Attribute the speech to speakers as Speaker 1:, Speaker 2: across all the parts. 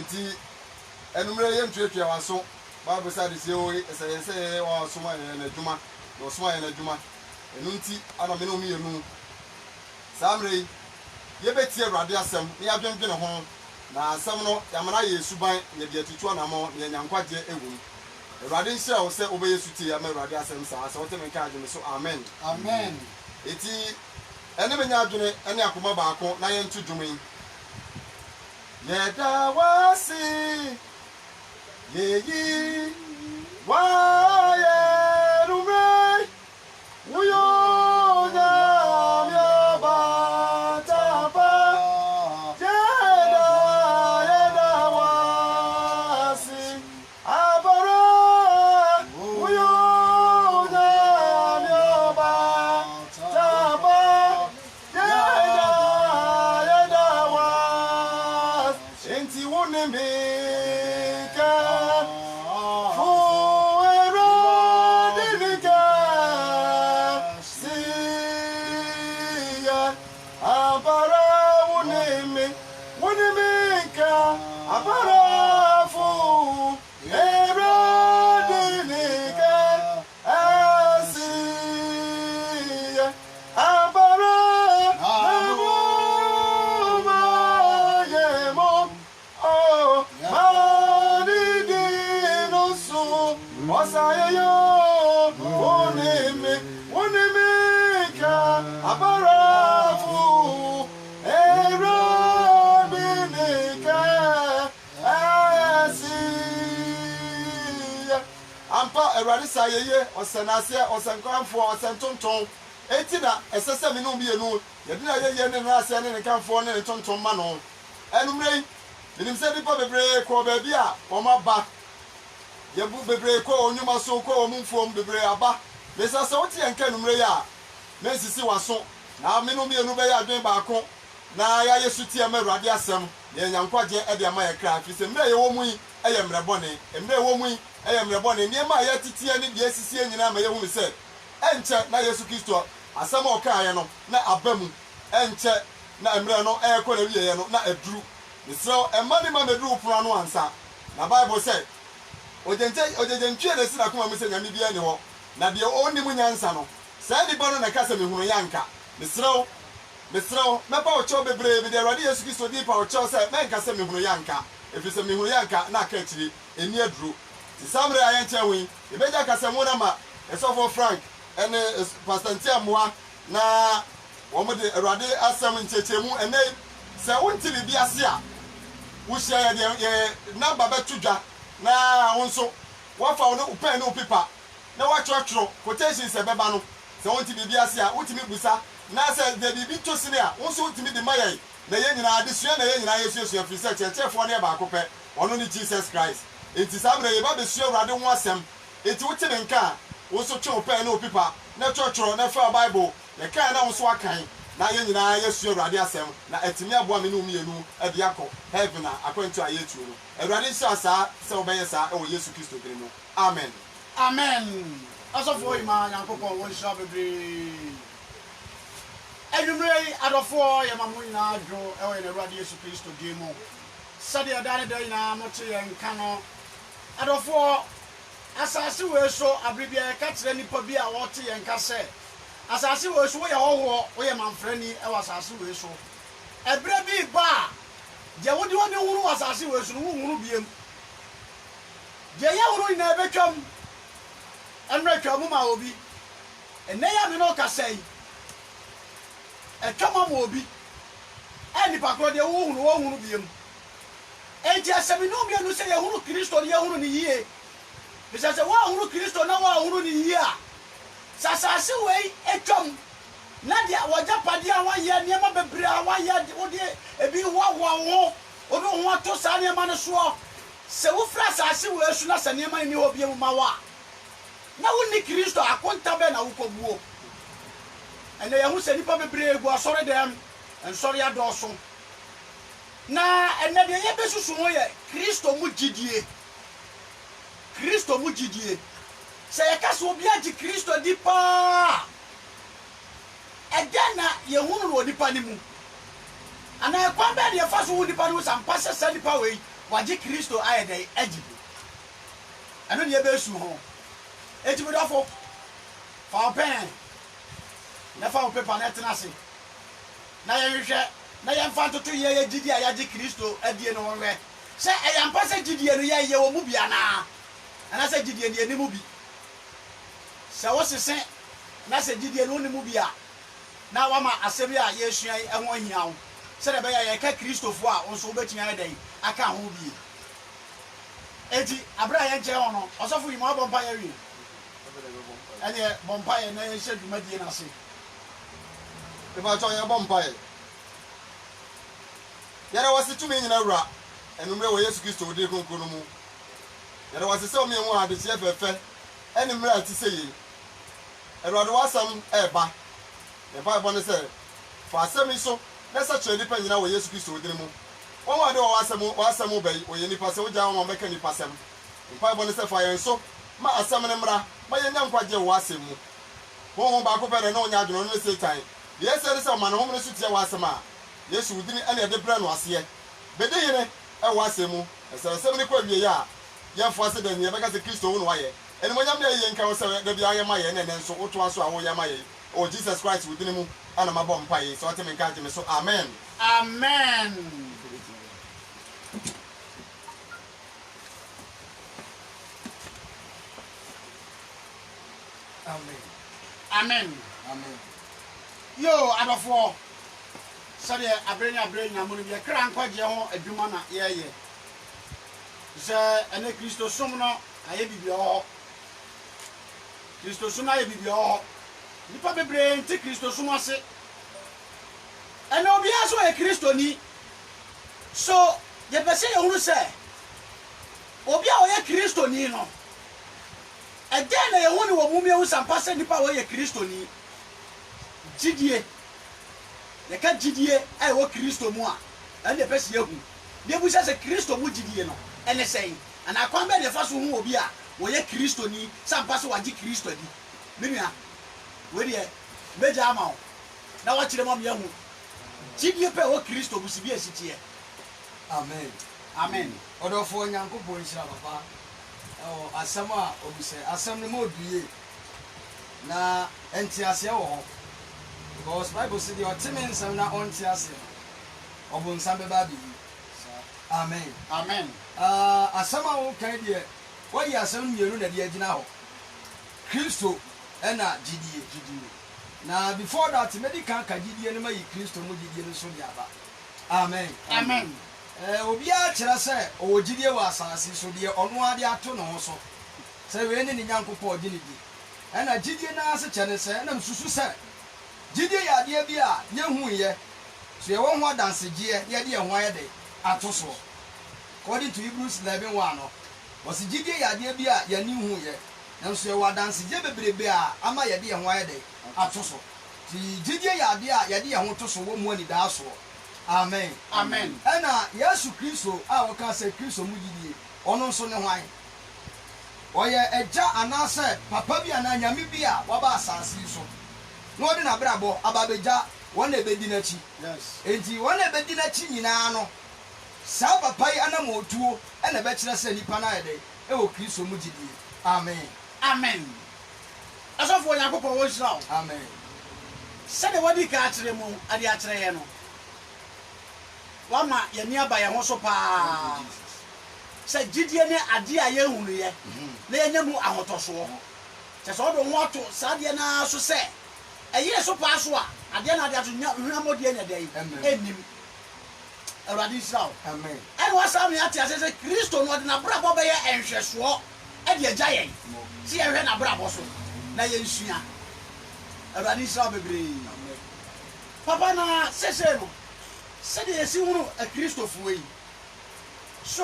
Speaker 1: Enti enumere ye ntwetwe waso Bible said say o say wa so ma na adwuma no so ma na adwuma enu nti ana me no mi enu samre ye betie Awurade asem ne ya dwendwene ho na asem no yamana ye suban ye de atutu anamo ne nyankwaje ewu Awurade nhyira wo se obe yesu tie ya ma Awurade asem sa asa wote menka adwene so amen
Speaker 2: amen
Speaker 1: eti ene menya adwene ene akoma baako na ye ntu dwumen yeda wasi yeyi wa ye rume uyo na mya batapa yeda wasi abara uyo na mya batapa yeda wasi enti woneme Awurade sa yeye osanase osankanfo osantonton etina esese me no bienu ye de na yeye ne na ase ne kanfo ne tonton ma no enumrei minim se dipa bebre ko ba bi a o ma ba ye bu bebre ko onyuma so ko omumfo bebre aba mesa se wote enka enumrei a na nsisi waso na me no bienu be ya adwen baako na ya yesu tie ma Awurade asem ye nyankwaje e de ama ye kra fi se mre ye wo mu yi eye mre bone mre wo mu yi eye mre bone niema ya titie ne de asisie nyina ma ye hu se enche na Yesu Kristo asem o ka ye no na abamu enche na mre no e ko na wiye no na aduru misro emma ni ma meduru pura no ansa na Bible say ojejentwe de sina kuma mu se nyame bia ni ho na de oni mu nyansa no sa ni bono na kasa mehunu yanka misro mepa o cho bebre bi de Awurade Yesu Kristo di pa o cho se men kasa mehunu yanka efise mehunu yanka na aka akiri eni aduru ti samre ayenche wi ibeja kasa mu na ma esofo Frank ene Pastor Ntiamoa na wo mo de Awurade asem nchechemu ene se wonti bi ase a wo hia ye number betudwa na wonso wo fa wo no pen no paper na wa chotro quotation se beba no se wonti bi ase a wotimi busa na se de bibi tosine a wonso wotimi de mayai na ye nyina adesua na ye nyina yesuesu afisa chechefo ne ba akopɛ ono ni Jesus Christ enti samre ye ba besua Awurade ho asem enti wotimi nka wonso twe pen no paper na chotro na fa Bible ye kan na wonso akan na ye nyina yesu Awurade asem na etimi aboa me no mienu e de akọ heaven akwantu ayetu no Awurade nsa saa se obeye saa e wo Yesu Kristo dire no amen
Speaker 2: amen asofo ima yankopon won sha bebre enumrei adofo ye mamu ina adwo e wo ye Awurade Yesu Kristo die mo sade adane da ina mote ye nka no adofo asase we so abribia ka kire nipa bi a wote ye nka se asase we so ye hoho wo ye manfrani e wasase we so ebre bi ba je wodi woni hunu wasase we so no hunu biem je ya hunu ina betwam enra twam ma obi enne ya me no ka sei etwam ma obi eni pakro de wo hunu biem enti asemi no bi anu se ye hunu Kristo ye hunu ni yie bisa se wa hunu Kristo na wa hunu ni yie a sasase wei etwam na dia wajapade a waye niema bebre a waye odi ebi wawa wo odo ho ato sa niema no so se wo fra sase wei su na sa niema ni obi mu mawa na woni Kristo akonta be na wukobuo ene ye hu se nipa bebre egu asore dem ensore ya doso na ene de ye besusu ho ye Kristo mu gidie se ye kaso obi agi Kristo di pa egana ye hunu no nipa ni mu ana kwa be de fa so nipa no sampa se nipa we wagye Kristo ayɛ dɛ agibi ɛno ne yɛbɛsu ho enti medɔfo fa wo pɛn na fa wo pepa na ɛtena ase na yɛhwehwɛ na yɛmfa ntoto yɛ gyidi a yɛagye Kristo adie no wɔhwɛ sɛ ɛyɛ mpa sɛ gyidie no yɛyɛ wɔ mu bi anaa anaasɛ gyidie no yɛni mu bi sɛ wo sese na sɛ gyidie no woni mu bi a na wama asɛm a yɛsua yi ɛho ahia wo sɛdeɛ ɛbɛyɛ yɛka Kristofo a wo nso wobɛtumi ayɛ dɛn aka ho bie enti aberɛ a yɛnkyerɛ ho no ɔsɔfo yi ma wabɔ mpa yɛwie ɛneɛ bɔ mpa yɛ na yɛhyɛ dwumadie no ase
Speaker 1: Ìbájọ́ yẹn bọ́ mpa yẹ. Yẹ́rẹ́ wọ́n si túmí nyina wura ẹnumere wọ Yesu Kristo òde kónkón no mu. Yẹ́rẹ́ wọ́n si sẹ́ omi ẹ̀hún adìsí ẹ̀fẹ̀fẹ̀ ẹnumere àti sẹ́ yìí. Ẹ̀rọ̀dọ̀ wọ́n asẹ́m ẹ̀ẹ̀ba. Yẹ̀fà ẹ̀bọ ni sẹ́ fọ asẹ́m yìí so n'ẹsẹ̀ kyerẹ́ nípa nyina wọ Yesu Kristo òde mu. Wọ́n wọ́n adé wọ́n asẹ́m bẹ̀ yìí òye nípa sẹ́ wọ́n gya wọn bẹ́kẹ́ nípa sẹ́m. Yẹ̀fà ẹ̀bọ ni sẹ́ fọ yẹn so ma asẹ́m ni mmra ma yẹn nyɛ nkwagye wɔ asɛm mu. Wɔn baako pɛ dɛ na ɔnyɛ adwene ɔno ne Satan. Yesu ɛde sɛ ɔma ne ho ne so tie wɔ asɛm a Yesu wudini ɛna ɛde brɛ no aseɛ. Bɛde yene ɛwɔ asɛm mu. Ɛsɛ asɛm ne kɔ awie a yɛmfo ase dɛ nea bɛka sɛ Kristo wo no wayɛ. Ɛnumonyam na ɛyɛ nka wo sɛ da bi ayɛ ma yɛ na ɛnɛ nso wotoa so a woyɛ ma yɛ. O Jesus Christ wudini mu ana mabɔ mpa yi. Sɛ ɔte me nka agye me so. Amen.
Speaker 2: Amen.
Speaker 3: Amen.
Speaker 2: Amen.
Speaker 3: Amen.
Speaker 2: Yo, adɔfoɔ sɛdeɛ abere ne abere nyamo no yɛkra nkwagyeɛ ho adwuma na yɛyɛ sɛ ɛne Kristo som no ayɛ bibia wɔ hɔ Kristo som no ayɛ bibia wɔ hɔ nnipa bebree nte Kristo som ase ɛna obiara so yɛ Kristoni so yɛpɛ sɛ yɛhunu sɛ obi a ɔyɛ Kristoni no ɛdɛn na yɛhu ne wɔ mu yɛhu sampa sɛ nnipa a wɔyɛ Kristoni gyidie yɛka gyidie a ɛwɔ Kristo mu a ɛne yɛpɛ sɛ yɛhu deɛ bu sɛ Kristo mu gyidie no ɛne sɛn anaa kwan bɛɛ deɛ fa so hu obi a wɔyɛ Kristoni sampa sɛ wagye Kristo adi me nua wedeɛ mɛgya ama wo na wakyerɛ ma meyɛhu gyidie pɛ ɛwɔ Kristo mu si bi asiteɛ
Speaker 3: Amen.
Speaker 2: amen
Speaker 3: Ɔdɔfoɔ Nyankopɔn nhyira papa. Asɛm a obisɛ asɛm no ma odue na ɛnte aseɛ wɔ hɔ. Because Bible says the ɔte nsɛm na ɔnte ase no ɔbonsam bɛba abɛyi. Amen.
Speaker 2: amen
Speaker 3: Asɛm a wokan deɛ wɔyi asɛm mmienu na de agyina hɔ. Kristo ɛna gyidie. Na before that medical ka gyidie no ma yi Kristo mu gyidie no so de aba. Amen.
Speaker 2: amen
Speaker 3: Obiara kyerɛ sɛ ɔwɔ gyidie wɔ asase so deɛ ɔno ade ato ne ho so. Sɛ wei ne Nyankopɔn ɔgye ne di. Ɛna gyidie no ase kyɛ ne sɛ ɛnam susu sɛ gyidie yɛ adeɛ bi a yɛhu yɛ. So yɛwɔ ho adansegyeɛ yɛde yɛn ho ayɛ de ato soɔ. According to Hebrews 11:1 no, wɔsi gyidie yɛ adeɛ bi a yɛne hu yɛ. Nanso yɛwɔ adansegyeɛ bebrebe a ama yɛde yɛn ho ayɛ de ato so. Ti gyidie yɛ adeɛ a yɛde yɛn ho to so wɔ mu anidaa soɔ. Amen.
Speaker 2: amen
Speaker 3: Ɛna Yesu Kristo a wɔka sɛ Kristo mu gyidie ɔno nso ne hwan. Ɔyɛ agya anaasɛ papa bi anaa nyame bi a waba asase yi so. Na ɔde n'abrabɔ aba abɛgya wɔn na ɛbɛdi n'akyi.
Speaker 2: yes
Speaker 3: Enti wɔn na ɛbɛdi n'akyi nyinaa no saa papa yi anam otuo ɛna ɛbɛkyerɛ sɛ nipa no ayɛ dɛ ɛwɔ Kristo mu gyidie. Amen.
Speaker 2: amen asɔfoɔ Nyankopɔn wɔnhyira wo
Speaker 3: Amen.
Speaker 2: sɛdeɛ wadi ka akyerɛ mu ade akyerɛ yɛ no wama yɛni aba yɛn ho so paa sɛ gyidie ne adeɛ a yɛhunu yɛ na yɛnya mu ahotɔsoɔ kyɛ sɛ ɔde ho ato saa adeɛ no so sɛ ɛyere so paa so a adeɛ no ade ato hwamɔdeɛ ne dɛn ɛnim Awurade nhyira wo
Speaker 3: Amen.
Speaker 2: ɛne wasaa me ate ase sɛ Kristo no ɔde n'abrabɔ bɛyɛ ɛnhwɛsoɔ ɛde agya yɛn sɛ yɛhwɛ n'abrabɔ so na yɛnsua Awurade nhyira wo bebree papa na sɛsɛ no sɛdeɛ yɛsi hunu akristofoɔ yi so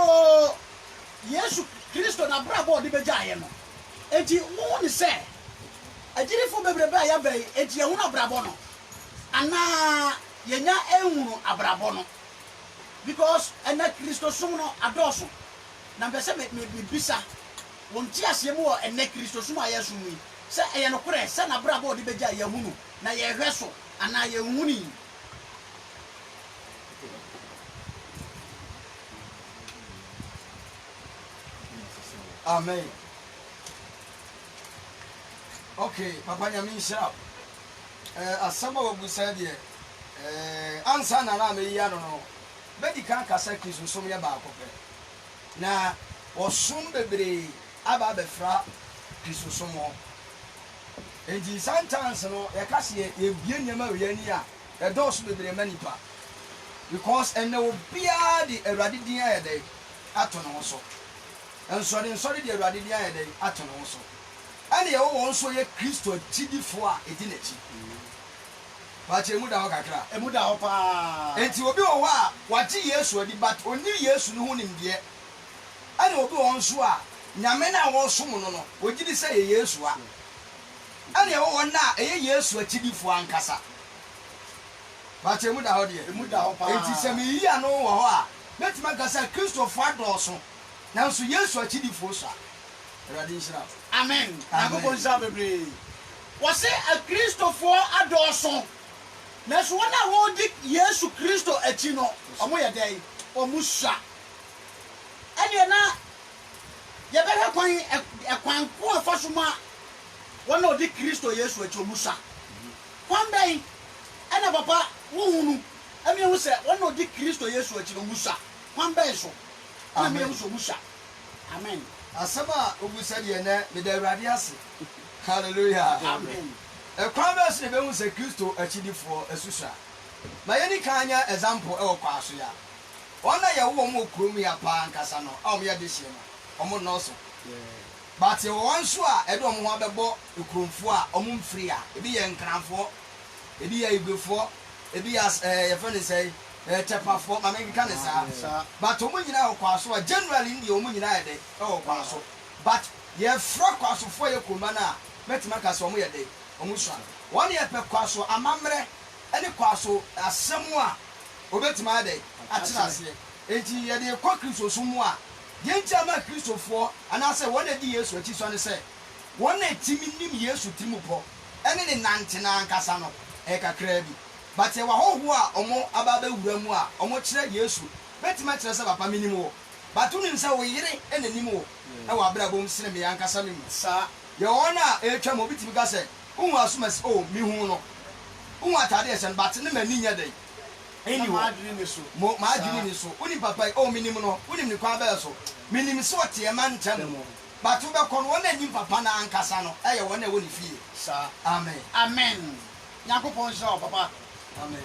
Speaker 2: Yesu Kristo n'abrabɔ ɔde bɛgya yɛn no enti wohu ne sɛ agyirifo bebrebe a yɛaba yi enti yɛhunu abrabɔ no anaa yɛnya ɛhunu abrabɔ no because ɛnɛ Kristo som no adɔɔso na mpɛ sɛ mebisa wɔn ti aseɛ mu wɔ ɛnɛ Kristo som a yɛsom yi sɛ ɛyɛ nokorɛ sɛ n'abrabɔ ɔde bɛgya yɛhunu na yɛhwɛ so anaa yɛhunu yi
Speaker 3: Amen. Okay, Papa Yamin Sharp. Asama wabusa de ansa na me ya no bedi kan kasa kisu so me ba akopɛ na wɔsom bebree aba bɛfra kisu so mo enti sometimes no yɛkase yɛbie nneɛma weyani a ɛdɔɔso bebree ma nipa because ɛnɛ obiara de awurade din ayɛ dɛ ato ne ho so nsɔre de awurade din ayɛ dɛ ato ne ho so ɛne yɛwɔ wɔn nso yɛ kristo akyidifoɔ a ɛdi n'akyi bakyɛ emu da hɔ kakra
Speaker 2: emu da hɔ paa
Speaker 3: enti obi wɔ hɔ a wagye yesu adi but onni yesu no ho nimdeɛ ɛne obi wɔ nso a nyame no a wɔsom no no wogye di sɛ yɛ yesu a ɛne ɛwɔ wɔn a ɛyɛ yesu akyidifoɔ ankasa bakyɛ emu da hɔ deɛ
Speaker 2: emu da hɔ paa
Speaker 3: enti sɛ meyi ano wɔ hɔ a mɛtumi aka sɛ kristofoɔ adɔɔso nanso yesu akyidifoɔ so a awurade nhyira
Speaker 2: amen akokɔ nsa bebree wɔse akristofoɔ adɔɔso nanso wɔn a wɔdi yesu kristo akyi no ɔmo yɛ dɛn ɔmo sua ɛneɛ na yɛbɛhwɛ ɛkwan ko a fa so ma wɔn a wɔdi kristo yesu akyi ɔmo sua kwan bɛn ɛna papa wohunu ɛmi ehu sɛ wɔn a wɔdi kristo yesu akyi no ɔmo sua kwan bɛn so ɛna mi ehu sɛ ɔmo sua amen.
Speaker 3: asɛm a obusa deɛ nɛ meda awurade ase hallelujah
Speaker 2: amen.
Speaker 3: ɛkwan bɛɛ so na ɛbɛhu sɛ kristo akyidifoɔ asusua ma yɛni kan nyɛ example ɛwɔ kwaa so ya wɔn a yɛwɔ wɔn wɔ kurom yɛ paa nkasa no a wɔn yɛ de hyɛ no wɔn nnɔɔso but yɛwɔ wɔn nso a ɛde wɔn ho abɛbɔ kuromfoɔ a wɔn mfiri a ebi yɛ nkranfoɔ ebi yɛ igbefoɔ ebi yɛ yɛfɛ ne sɛ kyɛpafoɔ maame nkeka ne saa but wɔn nyinaa wɔ kwaa so a generally deɛ wɔn nyinaa yɛ de ɛwɔ kwaa so but yɛfrɛ kwaasofoɔ yɛ kuroma no a mɛtumi aka sɛ wɔn yɛ de wɔn sua wɔn yɛ pɛ kwaso amammerɛ ɛne kwaso asɛm a obetumi ayɛ akyerɛ aseɛ eti yɛde kɔ kristo so mu a yɛn nkyɛn ama kristofoɔ anaasɛ wɔn a di yesu akyi sɔ ne sɛ wɔn a timi nim yesu tiri mu pɔ ɛne ne nante nankasa no ɛyɛ kakraa bi but ɛwɔ ahɔhoɔ a wɔn aba abɛwura mu a wɔn kyerɛ yesu bɛtumi akyerɛ sɛ papa mi nim wɔ but wonim sɛ wo yere ɛna nim wɔ ɛwɔ abrabɔ mu sene me yankasa mi mu
Speaker 2: saa
Speaker 3: yɛ wɔn a ɛretwa mu obi tumi ka sɛ uhu asomasi o mi hu no uhu atade ɛhyɛ no bate ne ma ni nyɛ dɛ ɛni hɔ maa adwiri ni so unim papa yi o mi nim no unim ne kwan bɛyɛ so mi nim sɛ ɔte ɛma nkyɛn no bate bɛkɔ no wɔn a nim papa na ankasa no ɛyɛ wɔn a ɛwɔ ne fie
Speaker 2: saa
Speaker 3: amen
Speaker 2: amen nyankopɔn nhyira wɔ papa
Speaker 3: amen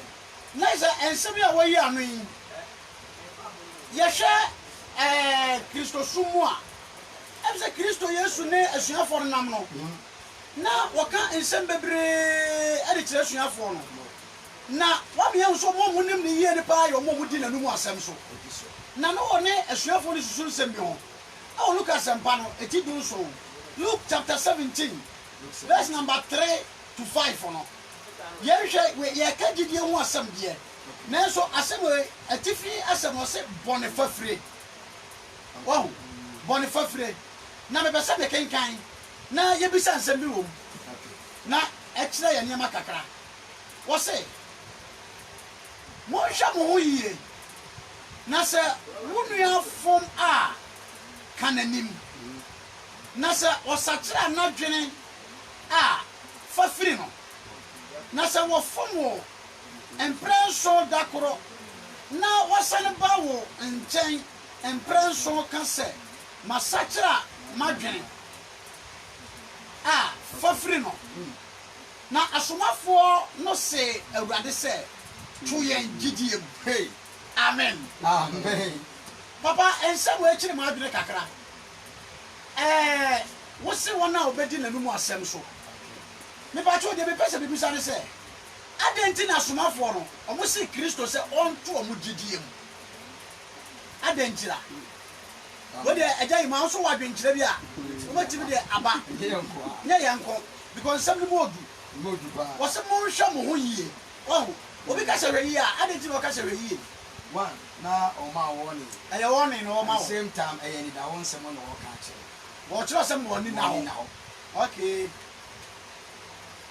Speaker 2: na sɛ nsɛm a wɔyi ano yi yɛhwɛ kristo som mu a ɛbi sɛ kristo yesu ne asuafoɔ no nam no na wɔka nsɛm bebree ɛde kyerɛ asuafoɔ no na wɔn yɛn nso wɔn mu nim ne yie ne paa yɛ wɔn a wɔdi n'anum asɛm so na ne wɔne asuafoɔ no susu nsɛm bi ho ɛwɔ luka asɛmpa no eti dun so luke chapter 17 verse number 3 to 5 no yɛhwɛ yɛka gyidie ho asɛm deɛ nanso asɛm wɔ atifi asɛm wɔ sɛ bɔne fafire wɔn bɔne fafire na bɛbɛ sɛ bɛkenkan na yɛbisa nsɛm bi wɔ mu na ɛkyerɛ yɛ nneɛma kakra wɔ se monhwɛ mo ho yie na sɛ wo nua fom a ka n'anim na sɛ ɔsakyerɛ n'adwene a fafiri no na sɛ wɔfom wo mprɛnson da koro na wɔsane ba wo nkyɛn mprɛnson ka sɛ masakyerɛ m'adwene a fafiri no na asomafoɔ no se awurade sɛ to yɛn gyidie mu hey amen
Speaker 3: amen
Speaker 2: papa nsɛm wɔ akyiri mu adwene kakra wosi wɔn a wɔbɛdi n'anum asɛm so mepatwo deɛ mepɛ sɛ bibisa ne sɛ adɛn nti na asomafoɔ no ɔmo si kristo sɛ ɔnto ɔmo gyidie mu adɛn ntira wɔde agya yi maa nso wɔ adwenkyerɛ bi a wɔbɛtumi deɛ aba nyɛ yɛn nko because nsɛm no mu odu wɔsɛ monhwɛ mo ho yie ɔho obi ka sɛ hwɛ yie a adɛn nti na ɔka sɛ hwɛ yie
Speaker 3: one na ɔma wɔne
Speaker 2: ɛyɛ wɔne na ɔma wɔ
Speaker 3: same time ɛyɛ nida wɔn nsɛm na wɔka akyerɛ
Speaker 2: wɔkyerɛ sɛ mo wɔne na hɔ okay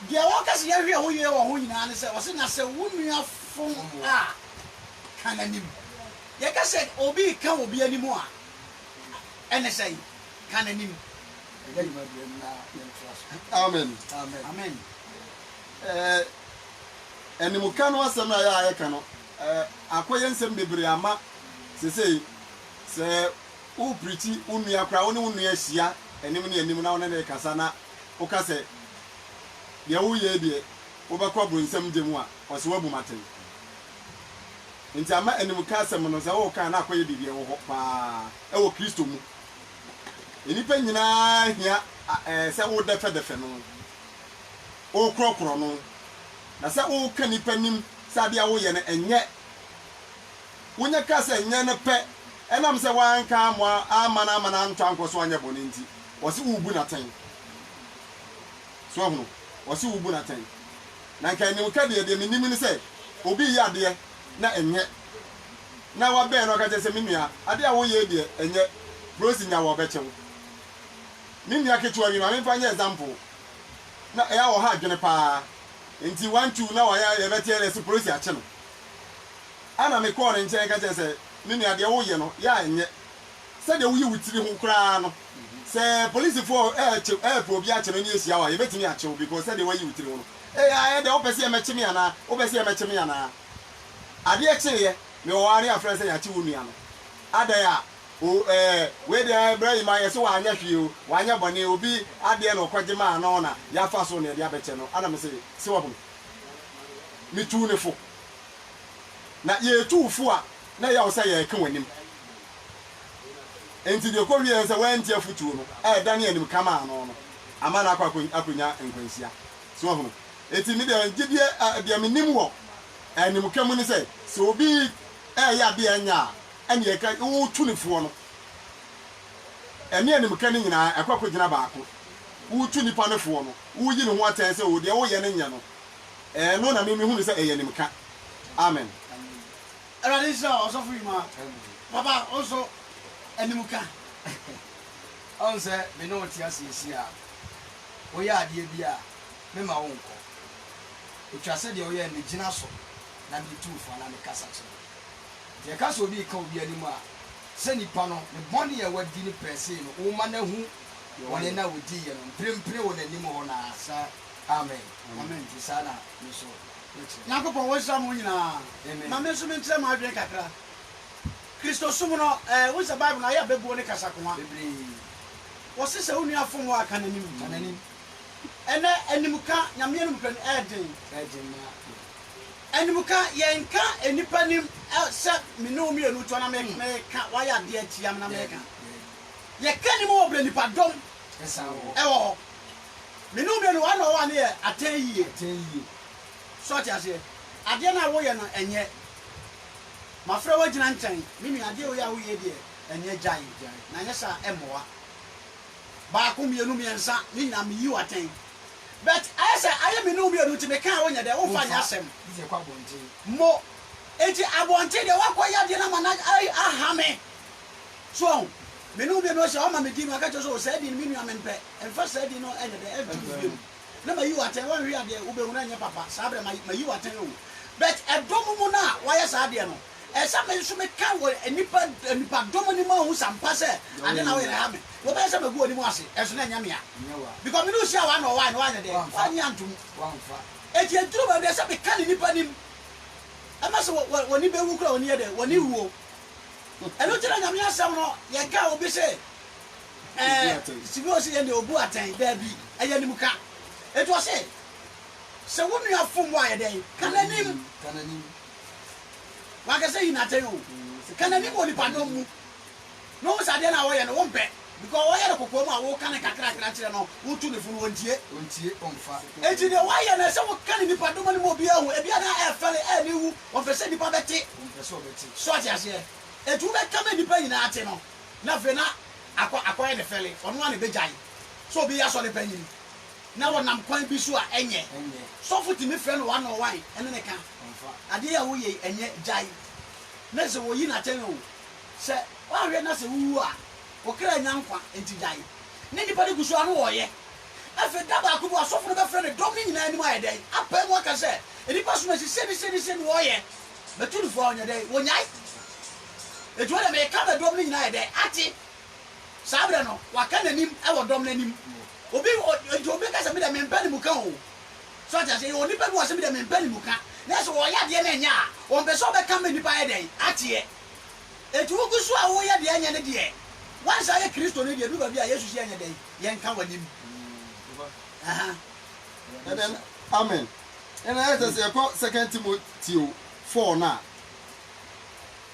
Speaker 2: deɛ wɔka sɛ yɛhwɛ ho yie wɔ ho nyinaa ne sɛ wɔsɛ na sɛ wo nua fom a ka n'anim yɛka sɛ obi ka obi anim a ɛne sɛ ka n'anim
Speaker 3: ɛyɛ yima bi na yɛntoa so
Speaker 1: amen
Speaker 3: amen
Speaker 1: animuka no asɛm na yɛ ayɛ ka no akɔyɛ nsɛm bebree ama sesei sɛ wo preachi wo nua koraa wo ne wo nua ahyia anim ne anim na wo ne ne kasa na woka sɛ deɛ woyɛ deɛ wobɛkɔ bronsɛm gye mu a ɔsɛ woabu maten nti ama animuka asɛm no sɛ woka na akɔyɛ biribi wɔ hɔ paa ɛwɔ kristo mu nnipa nyinaa hia sɛ wodɛfɛdɛfɛ no wokorɔkorɔ no na sɛ woka nipa nim sɛ adeɛ a woyɛ no ɛnyɛ wonyɛ ka sɛ ɛnyɛ no pɛ ɛnam sɛ woanka ama no antɔ ankɔ so anyɛ bɔne nti wɔse wobu natɛn so ahono wɔse wobu natɛn na nka animuka deɛ menim ne sɛ obi yɛ adeɛ na ɛnyɛ na wabɛn no ɔka kyerɛ sɛ me nua adeɛ a woyɛ deɛ ɛnyɛ prosi nya wɔ bɛkyɛw me nua ketewa bi ma memfa nyɛ example na ɛyɛ wɔ ha adwene paa nti 1 2 na wɔyɛ yɛbɛteɛ dɛ sɛ prosi akye no ana mekɔɔ ne nkyɛn ka kyerɛ sɛ me nua deɛ woyɛ no yɛ ɛnyɛ sɛdeɛ woyi wo tiri ho koraa no sɛ polisifoɔ ɛɛpɛ obi akye no ne ɛhyia wɔ a yɛbɛtumi akyew because sɛdeɛ woayi wo tiri ho no ɛyɛ deɛ wopɛ sɛ yɛmɛkye me anaa wopɛ sɛ yɛmɛkye me anaa adeɛ kyeeɛ mewɔ are afrɛ sɛ yɛakye wo nua no adan a wei deɛ brɛ yi ma yɛ sɛ wɔanyɛ hwee o wɔanyɛ bɔne obi adeɛ na ɔkɔgye maa no na yɛafa so na yɛde abɛkyɛ no ana me sɛ wɔho metuu ne fo na yɛtu fo a na yɛwo sɛ yɛka w'anim enti deɛ kɔwie sɛ wɔanti afotuo no ɛda ne anim kama ano no ama no akɔ akɔnya nkwanhyia so wɔho enti me deɛ gyidie deɛ menim wɔ animka mu ne sɛ obi ɛyɛ adeɛ anya a ɛne yɛka wotu ne foɔ no ɛne animka no nyinaa ɛkɔkɔ gyina baako wotu nipa no foɔ no woyi ne ho atɛn sɛ deɛ woyɛ no nyɛ no ɛno na mehu ne sɛ ɛyɛ animka amen
Speaker 2: ɛwurade sɛ ɔsɔfo yi ma papa ɔnso animka
Speaker 3: ɔn sɛ me ne wote asiesie a woyɛ adeɛ bi a mema wo nkɔ otwa sɛ deɛ woyɛ ne gyina so na metu fa na mekasa kyerɛ deɛ ka sɛ obi ka obi anim a sɛ nipa no ne bɔne yɛ wadi ne pɛsee no woma no hu wɔne na wodi yɛ no mprempre wɔ n'anim hɔ na sa amen nti saa na me so
Speaker 2: nyankopɔn wɔhyira mo nyinaa ma me nso menkyerɛ mo adwene kakra kristo som no wo sɛ bible no ayɛ bɛbuo ne kasa koma wɔse sɛ wo nua fom wɔ aka n'anim ɛnɛ animka nyame animka no ɛɛden animka yɛnka enipa nim sɛ mene wo mmienu to na meka wayɛ adeɛ atia m na meka yɛka nim wɔ brɛ nipa dɔm ɛwɔ hɔ mene wo mmienu wana ɔwa ne yɛ atɛn yie so ate aseɛ adeɛ no a woyɛ no ɛnyɛ mafrɛ woagyina nkyɛn me nua adeɛ woyɛ a woyɛ deɛ ɛnyɛ gyae na nyɛ saa ɛmmoa baako mmienu mmiɛnsa ne nyina meyi wo atɛn but ayɛ sɛ ayɛ me ne wo mmienu nti meka a wonyɛ dɛ womfa nyɛ asɛm mo enti abɔnten deɛ woakɔyɛ adeɛ no ama no aha me so me ne wo mmienu hyɛ ɔma medi no aka kyerɛ sɛ saa di no me nua mempɛ ɛmfa saa di no ɛnyɛ dɛ ɛmfi wiem na mayi wo atɛn woanhwe adeɛ wobɛhu no ɛnyɛ papa saa berɛ mayi wo atɛn o but ɛdɔm mu no a wayɛ saa adeɛ no ɛsɛ me nso meka wɔ nipa dɔm no mu ahu sampa sɛ ade na woyɛ ha me wɔbɛyɛ sɛ magu w'anim ase ɛso na ɛnyɛ mea because me ne wohyia wa na ɔwae na woanyɛ dɛ woanyɛ antom enti aduru baabi sɛ meka ne nipa nim ɛma sɛ wɔni bɛwu kora wɔni yɛ dɛ wɔni wuo ɛno nti na nyame asɛm no yɛka obi sɛ sibi ɔsi yɛ deɛ ɔbu atɛn daabi ɛyɛ animka ɛnti ɔse sɛ wo nua fom wɔ ayɛ dɛn ka n'anim wakɛsɛ yi n'atɛn o ka n'anim wɔ nipa dɔm mu na wɔn sɛ adeɛ no a wɔyɛ no wɔmpɛ because wɔyɛ no kɔkɔɔ mu a wɔka ne kakrakra kyerɛ no wotu ne funu wɔntie enti deɛ wɔayɛ no sɛ wɔka ne nipa dɔm no mu obi ahu ebi ana ɛfɛle ɛne wu wɔfɛ sɛ nipa bɛte so ate aseɛ enti wobɛka ma nipa nyinaa ate no na afei na akɔyɛ ne fɛle ɔno a ne bɛgyae sɛ obi yɛ asɔ ne panyin na wɔnam kwan bi so a ɛnyɛ sɔfo tumi frɛ no one on one ɛne ne ka adeɛ a woyɛ ɛnyɛ gyae na sɛ wɔyi n'atɛn o sɛ woahwɛ na sɛ wowu a wɔkra nya nkwa enti gyae ne nipa no gu so ano wɔyɛ afei da baako bi asɔfo no bɛfrɛ ne dɔm ne nyinaa anim ayɛ dɛn apɛ mu aka sɛ nipa so no asi sɛne wɔyɛ bɛtu nofoɔ a ɔnyɛ dɛn wɔnyae ɛti wɔdɛ mɛka bɛ dɔm no nyinaa ayɛ dɛn ate sabre no waka nanim e wodom nanim obi ka se me de me mpa ni muka o so ata se oni pe wo se me de me mpa ni muka na so wo ya de na nya a won pe so be ka me nipa e den atie etu wo gusu a wo ya de anya ne de wan sa ye Kristo ne de du ba bi a Yesu si anya den ye nka wanim aha
Speaker 1: and then amen and I say ko 2 Timothy 4 na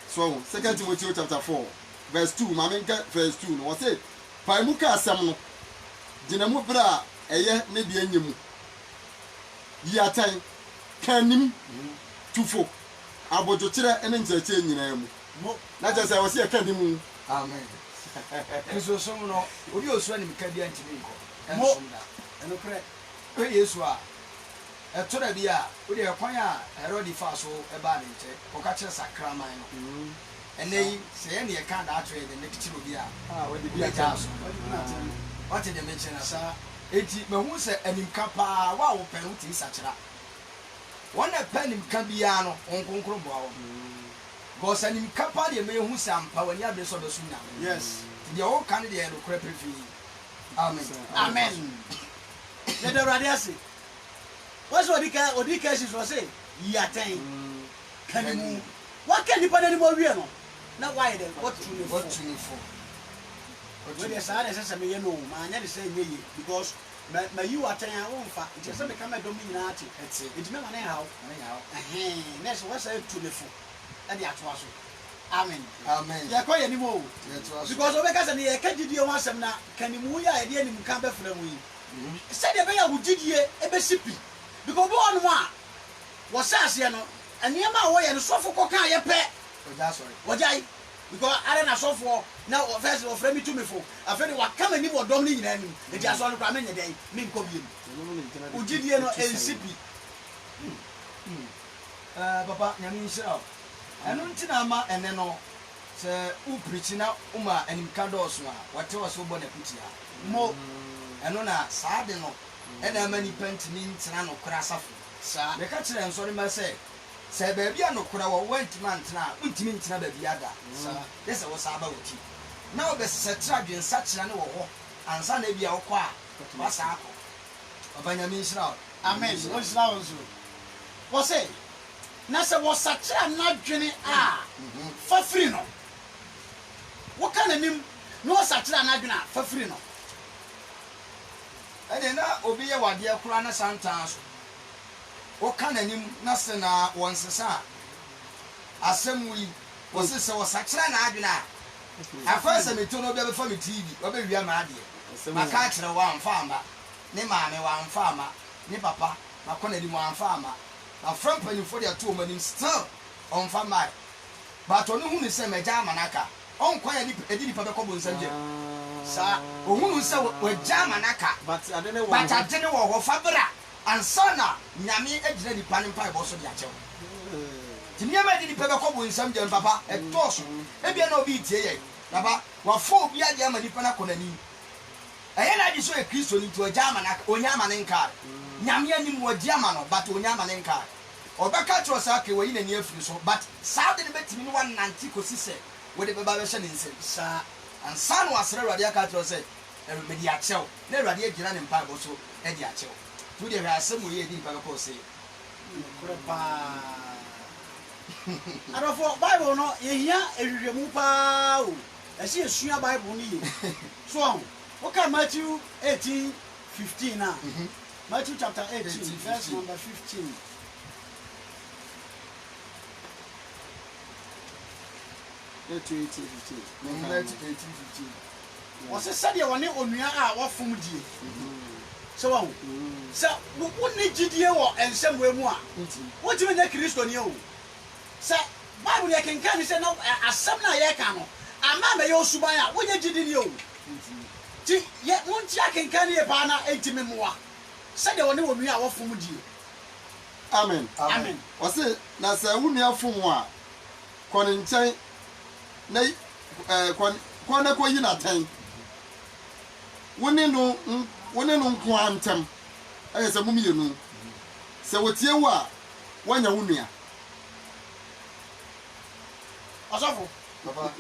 Speaker 1: so 2 Timothy chapter 4 verse 2 mamenka verse 2 no say pa mu ka asem no gina mu bra eye ne de anyemu yi atan kanim tufo abojo kire ene njeche nyina mu na je say wo se kanim
Speaker 3: amen Kristo so no obi osu ni ka bia ntimi nko
Speaker 2: mo eno kre
Speaker 3: o Yesu a etora bi a o de kwan a Herod fa so e ba ne nche o ka kire sakraman no enei se ye ne ye ka da atwe de ne kitiro bi a
Speaker 1: we de
Speaker 3: bi a so what the mention asa eti mehu se animka pa wa wo pɛ wo ti sakyera wona pɛ animka bia no onkonkro boa wo go se animka pa de mehu se ampa wani abe so be so nya
Speaker 2: yes
Speaker 3: de o kan de no kora prefi amen
Speaker 2: amen le de radiasi what's odika is for say yaten kanimu what can you put any more we no na why then what to me for when they say say me you know ma anya dey say me because ma you aten a won fa it say me come do me nyina ati it me ma na how next what say to me for and the atwa so amen
Speaker 3: amen
Speaker 2: ya ko ye ni mo because obeka say ye ka gidie ho asem na kanimu ya ye de ni mka be fra mu yi say de be ya wo gidie e be sipi because bo on mo a wo say ase no aniema wo ye no sofo ko kan ye pe wajai because are na sofo na first of frame to me for afeni wa kama ni bodom ni nyina nim e dia so no kwa menye den me nko biem ugidie no NCP
Speaker 3: papa nyame nhyira eno ntina ma ene no se u preach na uma animka dos no a wate wo so bo na kutia
Speaker 2: mo
Speaker 3: eno na saade no e na ma ni penti ni ntina no kura safo
Speaker 2: sa
Speaker 3: me ka kire nso ni ma se baabi a no kura wo wantima ntina untimi ntina baabi ada sa dese wo sa ba woti na wo be setra dwen sa kira ne wo ho ansa na bia wo kwa wa sa akọ obanya mi nhyira
Speaker 2: amen wo nhyira wo so wo say na se wo sa kira na dwene a fa free no wo kan anim no wo sa kira na dwene a fa free no
Speaker 3: ene na obi ye wade kura na santan so o kan anim na se na wonsesa asem wi wo se se wo sa kira na adwene a afa se meto no be fa me TV wo be wia ma ade maka kire wa amfa ama ne maame wa amfa ama ne papa makona di mo amfa ama na from panifo dia to manim still on fa mai but onu hu ni se meja manaka on kwa ya ni edi ni pa be ko bo nsanje sa ohunu se wa jama naka but adene wo ho fabra ansana nyame agira ni pa ni pa bo so dia chew timia ma di ni pa be ko bo nsanje papa e toso e bia na obi tie ye baba wa fo obi ade ama ni pa na konani eye na di so e Kristo ni to jama naka onyama ne nka nyame ani mo jama no but onyama ne nka obeka tro sa ke wayi na ni afiri so but sa de ne betimi ni 190 kosi se we de baba be hye ne nsem sa ansa no asere awurade aka tro se medi achew na awurade agyina ne mpa bo so e di achew tu de hwa asem ye di mpa ko se
Speaker 2: kurepa arofo bible no yehia ehwehwemu pa o esi esua bible ni ye so on okay Matthew 18:15 na Matthew chapter 18 verse number 15
Speaker 1: 18:15
Speaker 2: wose sade woni onua a wofom die so won se woni gidie wo ensem we mu a wotime na Kristo ni o se bible ye kenkan se na asem na ye ka no ama me ye osuban a wonye gidi ni o ti ye wonti akenkan ye pa na entime muwa sade woni onua a wofom die
Speaker 1: amen
Speaker 2: amen
Speaker 1: wose na se wunua fom a kone nchen na kone ko yi na tan woni no nko antam aye se mum yenu se wotie wo a wanya wunua
Speaker 2: osofo
Speaker 3: papa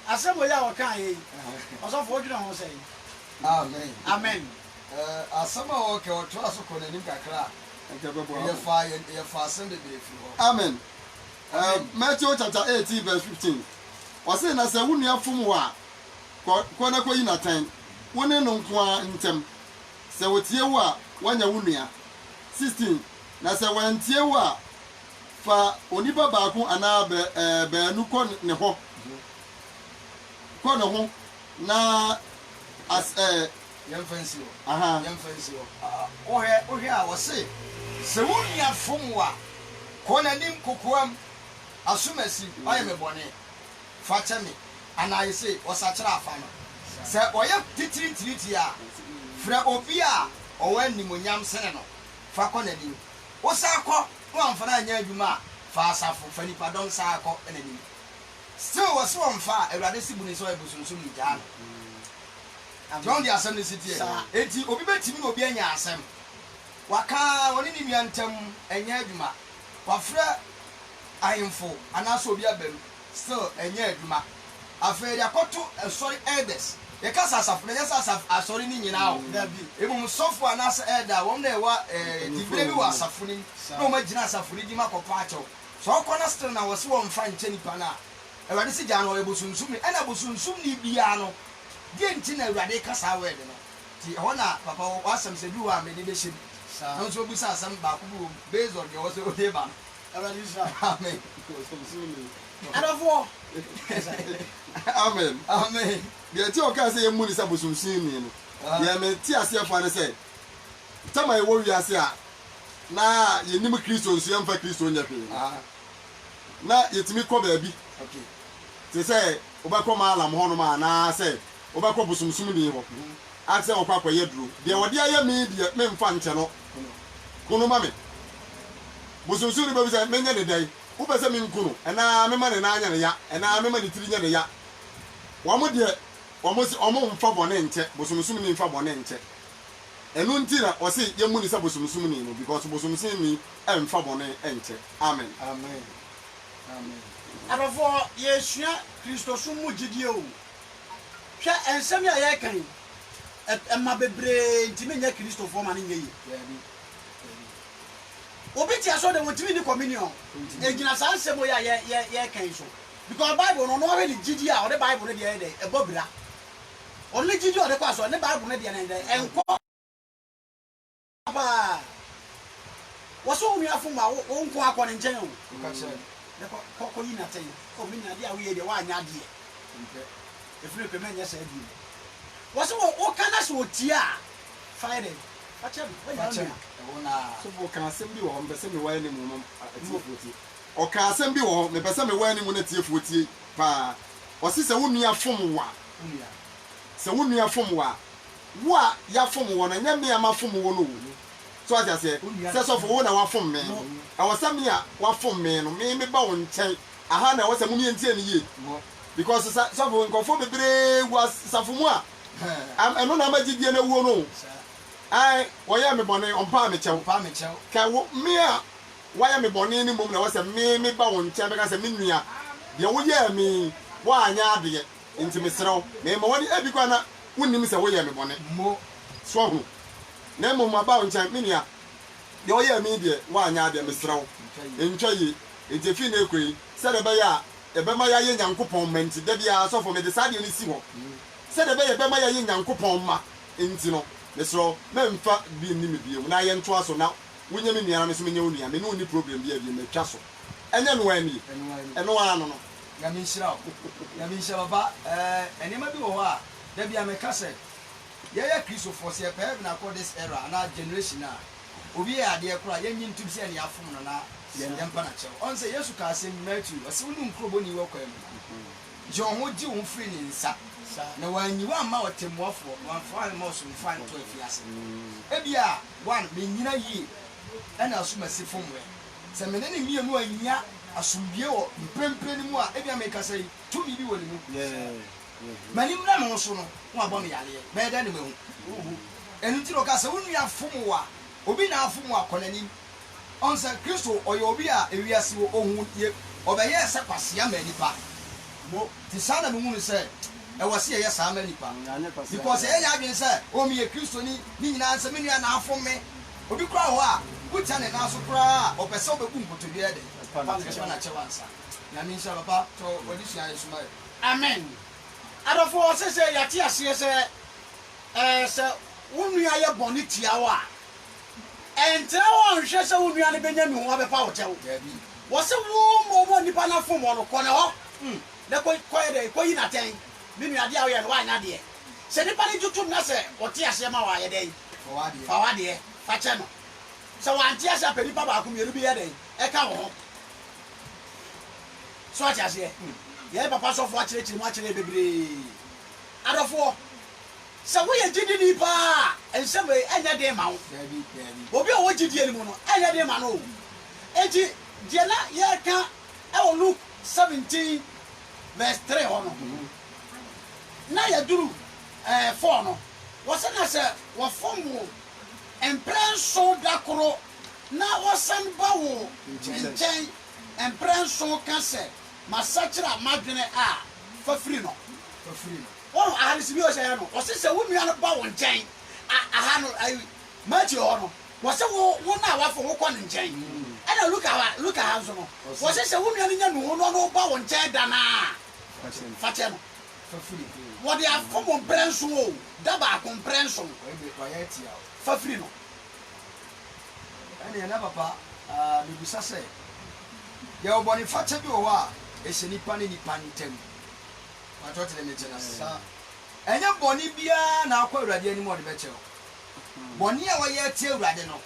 Speaker 2: asɛm ya wɔ kan yi ɔsɔfo odwina ho sɛ
Speaker 3: amen
Speaker 2: amen
Speaker 3: asɛm a wɔkɛ wɔtoa so kɔ n'anim kakra yɛfa asɛm bebree firi hɔ
Speaker 1: amen. Matthew chapter 18 verse 15. Ɔse na sɛ wo nua fom wo a kɔ na kɔyi n'atan wo ne no nko a ntɛm sɛ wotie wo a woanya wo nua. 16 na sɛ wɔantie wo a fa onipa baako anaa baanu kɔ ne ho na
Speaker 3: yɛmfa nsi hɔ
Speaker 1: aha
Speaker 3: yɛmfa nsi hɔ wohwɛ a wɔse sɛ wo nua fom wo a kɔ n'anim kokoam asomasi ɔyɛ me bɔne fa kyɛ me anaa yɛ se ɔsakyerɛ afa no sɛ ɔyɛ titirintiriti a frɛ obi a ɔwɔ animonyam sene no fa kɔ n'anim wo saa kɔ na wamfa no anyɛ adwuma a fa asafo fa nipadɔm saa kɔ n'anim still wɔ se wɔmfa a awurade si bu ne sɛ ɔyɛ bosonsom ne gyaa no John di asɛm ne si tie enti obi bɛtumi na obi anya asɛm waka ɔne ne nua ntam ɛnyɛ adwuma wafrɛ ahemfo anaasɛ obi abam still ɛnyɛ adwuma afei de akɔto ɛsɔre elders yɛka sɛ asafo na yɛsɛ asɔre ne nyinaa o mmom sɔfo anaasɛ elder wɔn na ɛwɔ dibire bi wɔ asafo no na wɔn agyina asafo no gyima kɔpɔ akyɛw sɛ ɔkɔ na still na wɔse wɔn mfa nkyɛ nipa no a awurade si gya no ɔyɛ bosonsum ne ɛna bosonsum ne biara no deɛ nti na awurade ka saa wɛde no nti ɛhɔ na papa wasɛm sɛ bi wɔ a mede bɛhyɛ mu na nso obi sɛ asɛm baako bi wɔ based on deɛ wɔ sɛ ɔde ba no
Speaker 2: awurade israel
Speaker 3: amen
Speaker 2: adɔfoɔ
Speaker 1: amen
Speaker 3: amen
Speaker 1: deɛ ti ɔka sɛ yɛmmu ne sɛ bosomsom ni no deɛ mete aseɛfoɔ ne sɛ tama yɛwɔ wiase a na yɛnim kristo nso yɛmfa kristo nyɛ hwee na yɛtumi kɔ baabi te sɛ wobɛkɔ maalam hɔnom anaa sɛ wobɛkɔ bosomsom ni hɔ ate sɛ wɔkɔ akɔyɛ duro deɛ wɔde ayɛ me deɛ memfa nkyɛ no kono ma me bosomsom no bɛbi sɛ menyɛ ne dɛn wopɛ sɛ menkono ɛnaa mema ne naa nyɛ ne ya ɛnaa mema ne tiri nyɛ ne ya wɔmo deɛ ɔmo mfa bɔne nkyɛ bosomsom ni mfa bɔne nkyɛ ɛno nti na ɔse yɛmmu ne sɛ bosomsom ni no because bosomsom ni ɛmfa bɔne nkyɛ amen
Speaker 3: amen amen
Speaker 2: adɔfoɔ yɛsua kristosom mu gyidie o hwɛ ɛnsɛm a yɛkan ɛma bebree ntimi nyɛ kristofoɔ ma no nyɛ yi obi ti aso de wɔntimi ni communion egyina saa nsɛm yi a yɛkan so because bible no ɔhwɛ ne gyidie a ɔde bible no deɛ yɛ ɛbɔ bira ɔno ne gyidie ɔde kɔ aso ne bible no deɛ ne ɛnkɔ paa wɔsɔ wɔn nua fom a wɔn nko akɔ ne nkyɛn o kɔkɔ yi n'atɛn o mi nya adeɛ a woyɛ deɛ wɔanya adeɛ efiri pɛmɛ nyɛ sɛ ɛdi wɔsɔ wɔka na sɛ otie a fae de fakyɛ mi wɔyɛ ɔnua
Speaker 1: so ɔka asɛm bi wɔ hɔ mpɛ sɛ mewɔ anim no atiefoɔ tie ɔka asɛm bi wɔ hɔ mepɛ sɛ mewɔ anim no atiefoɔ tie paa ɔse sɛ wo nua fom wo a sɛ wo nua fom wo a wo a yɛafom wɔ no nyɛ me a mafom wo no wo so ate aseɛ sɛ sɔfo wo na wafom me no ɛwɔ sɛ me a wafom me no me meba wo nkyɛn aha na ɛwɔ sɛ momiɛntie no yie because sɔfo nkɔfoɔ bebree wɔ asafo mu a ɛno na amagyedie no awuo no ai wɔyɛ me bɔne ɔmpaa me kyɛw ka wo me a wɔyɛ me bɔne no mmom na ɛwɔ sɛ me meba wo nkyɛn bɛka sɛ me nua deɛ woyɛɛ me woanyɛ adeɛ nti mesrɛ wo mema wɔde abi kwa na wonnim sɛ woyɛ me bɔne so ho na mmom aba wo nkyɛn me nua deɛ woyɛɛ me deɛ woanyɛ adeɛ mesrɛ wo ntwa yie nti ɛfii na ɛkɔ yi sɛdeɛ ɛbɛyɛ a ɛbɛma yɛayɛ nyankopɔn ma nti da biara sɔfo mede saa deɛ no si hɔ sɛdeɛ ɛbɛyɛ ɛbɛma yɛayɛ nyankopɔn ma nti no mesrɛ memfa bi nni me biom na yɛntoa so na wonyɛ me nua na me so menyɛ wo nua me ne wonni problem bi abie matwa so ɛnyɛ no ani ɛno ara no no
Speaker 3: nyame nhyira wo nyame nhyira baba ɛnneɛma bi wɔ hɔ a da bia meka sɛ yɛyɛ kristofoɔ sɛ yɛpɛɛ na akɔ this era anaa generation a obi yɛ adeɛ koraa yɛnyi ntom sɛ ɛne yɛafom no na yɛmpa no kyɛw ɔn sɛ yesu kaa sɛ matthew ɔsɛ wonim kurobɔni wɔ kwan mu gye wo ho gye wo firi ne nsa na wanyi wo amma ɔtemmuafoɔ wamfa ma ɔsomfa nto afiase ebia one menyina yie ɛna asomasi fomwɛ sɛ mene ne mmienu anya asomdue wɔ mprempren no mu a ebia meka sɛ tumi bi wɔ ne mu manim na me ho so no wo abɔ me yaleɛ bɛyɛ dɛ ne mahu ɛno nti na ɔka sɛ wo nua fom wo a obi na afom akɔ n'anim ɔnsɛ kristo ɔyɛ obi a ewiase wɔ ohun yɛ ɔbɛyɛ sɛ kwasea ma nipa mo ti saa na mehunu sɛ ɛwɔ se yɛyɛ saa ma nipa because ɛyɛ adwene sɛ ɔmeyɛ kristoni ne nyinaa sɛ me nua na afom me obi kora hɔ a wotia ne nan so koraa ɔpɛ sɛ wobɛbu nkotodwe de pankɛhyɛ na kyɛ wansa nyame nhyɛ papa tɔ wɔde sua yɛ soma yɛ
Speaker 2: amen adɔfoɔ sɛ sɛ yɛate aseɛ sɛ sɛ wo nua yɛ bɔne tia wo a ɛntrɛ wɔ nhwɛ sɛ wo nua no bɛnya mi ho abɛpa wo kyɛw wɔ sɛ wo mmɔ nipa no afom wɔ no kɔne hɔ na kɔyɛ dɛ kɔyi natɛn me nua deɛ a woyɛ no woanya deɛ sɛ nipa no tutum na sɛ ɔte aseɛ ma wɔayɛ dɛn fa wadeɛ fa kyɛ no sɛ wante aseɛ apɛ nipa baako mmienu bi yɛ dɛn ɛka wo ho so ate aseɛ yɛyɛ papa sɔfoɔ akyerɛkyerɛ mu akyerɛ bebree adɔfoɔ sɛ woyɛ gyidini paa ɛnsɛm ɛnyɛ den ma wo obi a ɔwɔ gyidie no mu no ɛnyɛ den ma no o enti deɛ na yɛreka ɛwɔ Luke 17 verse 3 hɔ no na yɛduru 4 no wɔsɛ na sɛ wɔfom wo mprɛnso da koro na wɔsan ba wo nkyɛn mprɛnso ka sɛ masakyerɛ madwene a fafiri no wɔn ahanisi bi ɔhyɛ yɛ no wɔsɛ sɛ wo nua no ba wo nkyɛn aha no Matthew hɔ no wɔsɛ wo na wafo wo kɔ ne nkyɛn ɛna Luka ha nso no wɔsɛ sɛ wo nua no nya nuhu no no ba wo nkyɛn danaa fakyɛ no wɔde afɔ mo mprɛnso o da baako mprɛnso fafiri no
Speaker 3: ɛne yɛna papa mebusa sɛ yɛwɔ bɔne fakyɛ bi wɔ hɔ a ɛhyɛ nipa ne nipa ntam matɔtere ne kyɛ na ɛnyɛ bɔne biara na akɔ awurade anim ɔde bɛkyɛ wo bɔne a wɔyɛ tie awurade no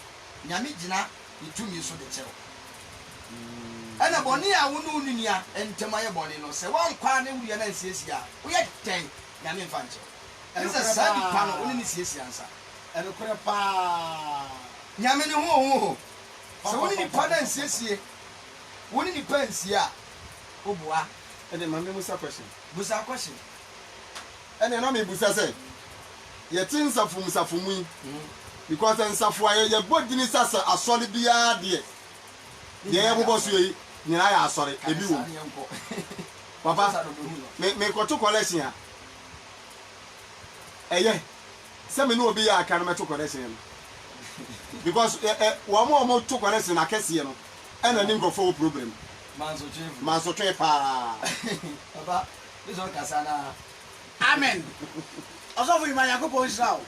Speaker 3: nyame gyina ne tumi so de kyɛ wo ɛna bɔne a wo ne wo nua ntam ayɛ bɔne no sɛ woankwa ne wuyɛ no ansiesie a woyɛ tɛn nyame mfa nkyɛ wo ɛne sɛ saa nipa no wo ne ne siesie ansa
Speaker 2: ɛnokorɛ paa
Speaker 3: nyame ne hoho sɛ wo ne nipa no ansiesie wo ne nipa ansie a woboa
Speaker 1: ɛne ma memusa question
Speaker 3: busa question
Speaker 1: ɛne na mebusa sɛ yɛte nsafo mu yi because nsafo a yɛbɔ dini sɛ sɛ asɔre biara deɛ yɛbobɔ so yi nyinaa yɛ asɔre ebi wɔ papa mekɔto collection a ɛyɛ sɛ me ne obi yɛ aka no mɛto collection no because wɔn to collection akɛseɛ no ɛna ne nkurɔfoɔ wɔ problem mansotwe paa
Speaker 3: papa this one kasa na
Speaker 2: amen ɔsɔfo yi ma Nyankopɔn nhyira wo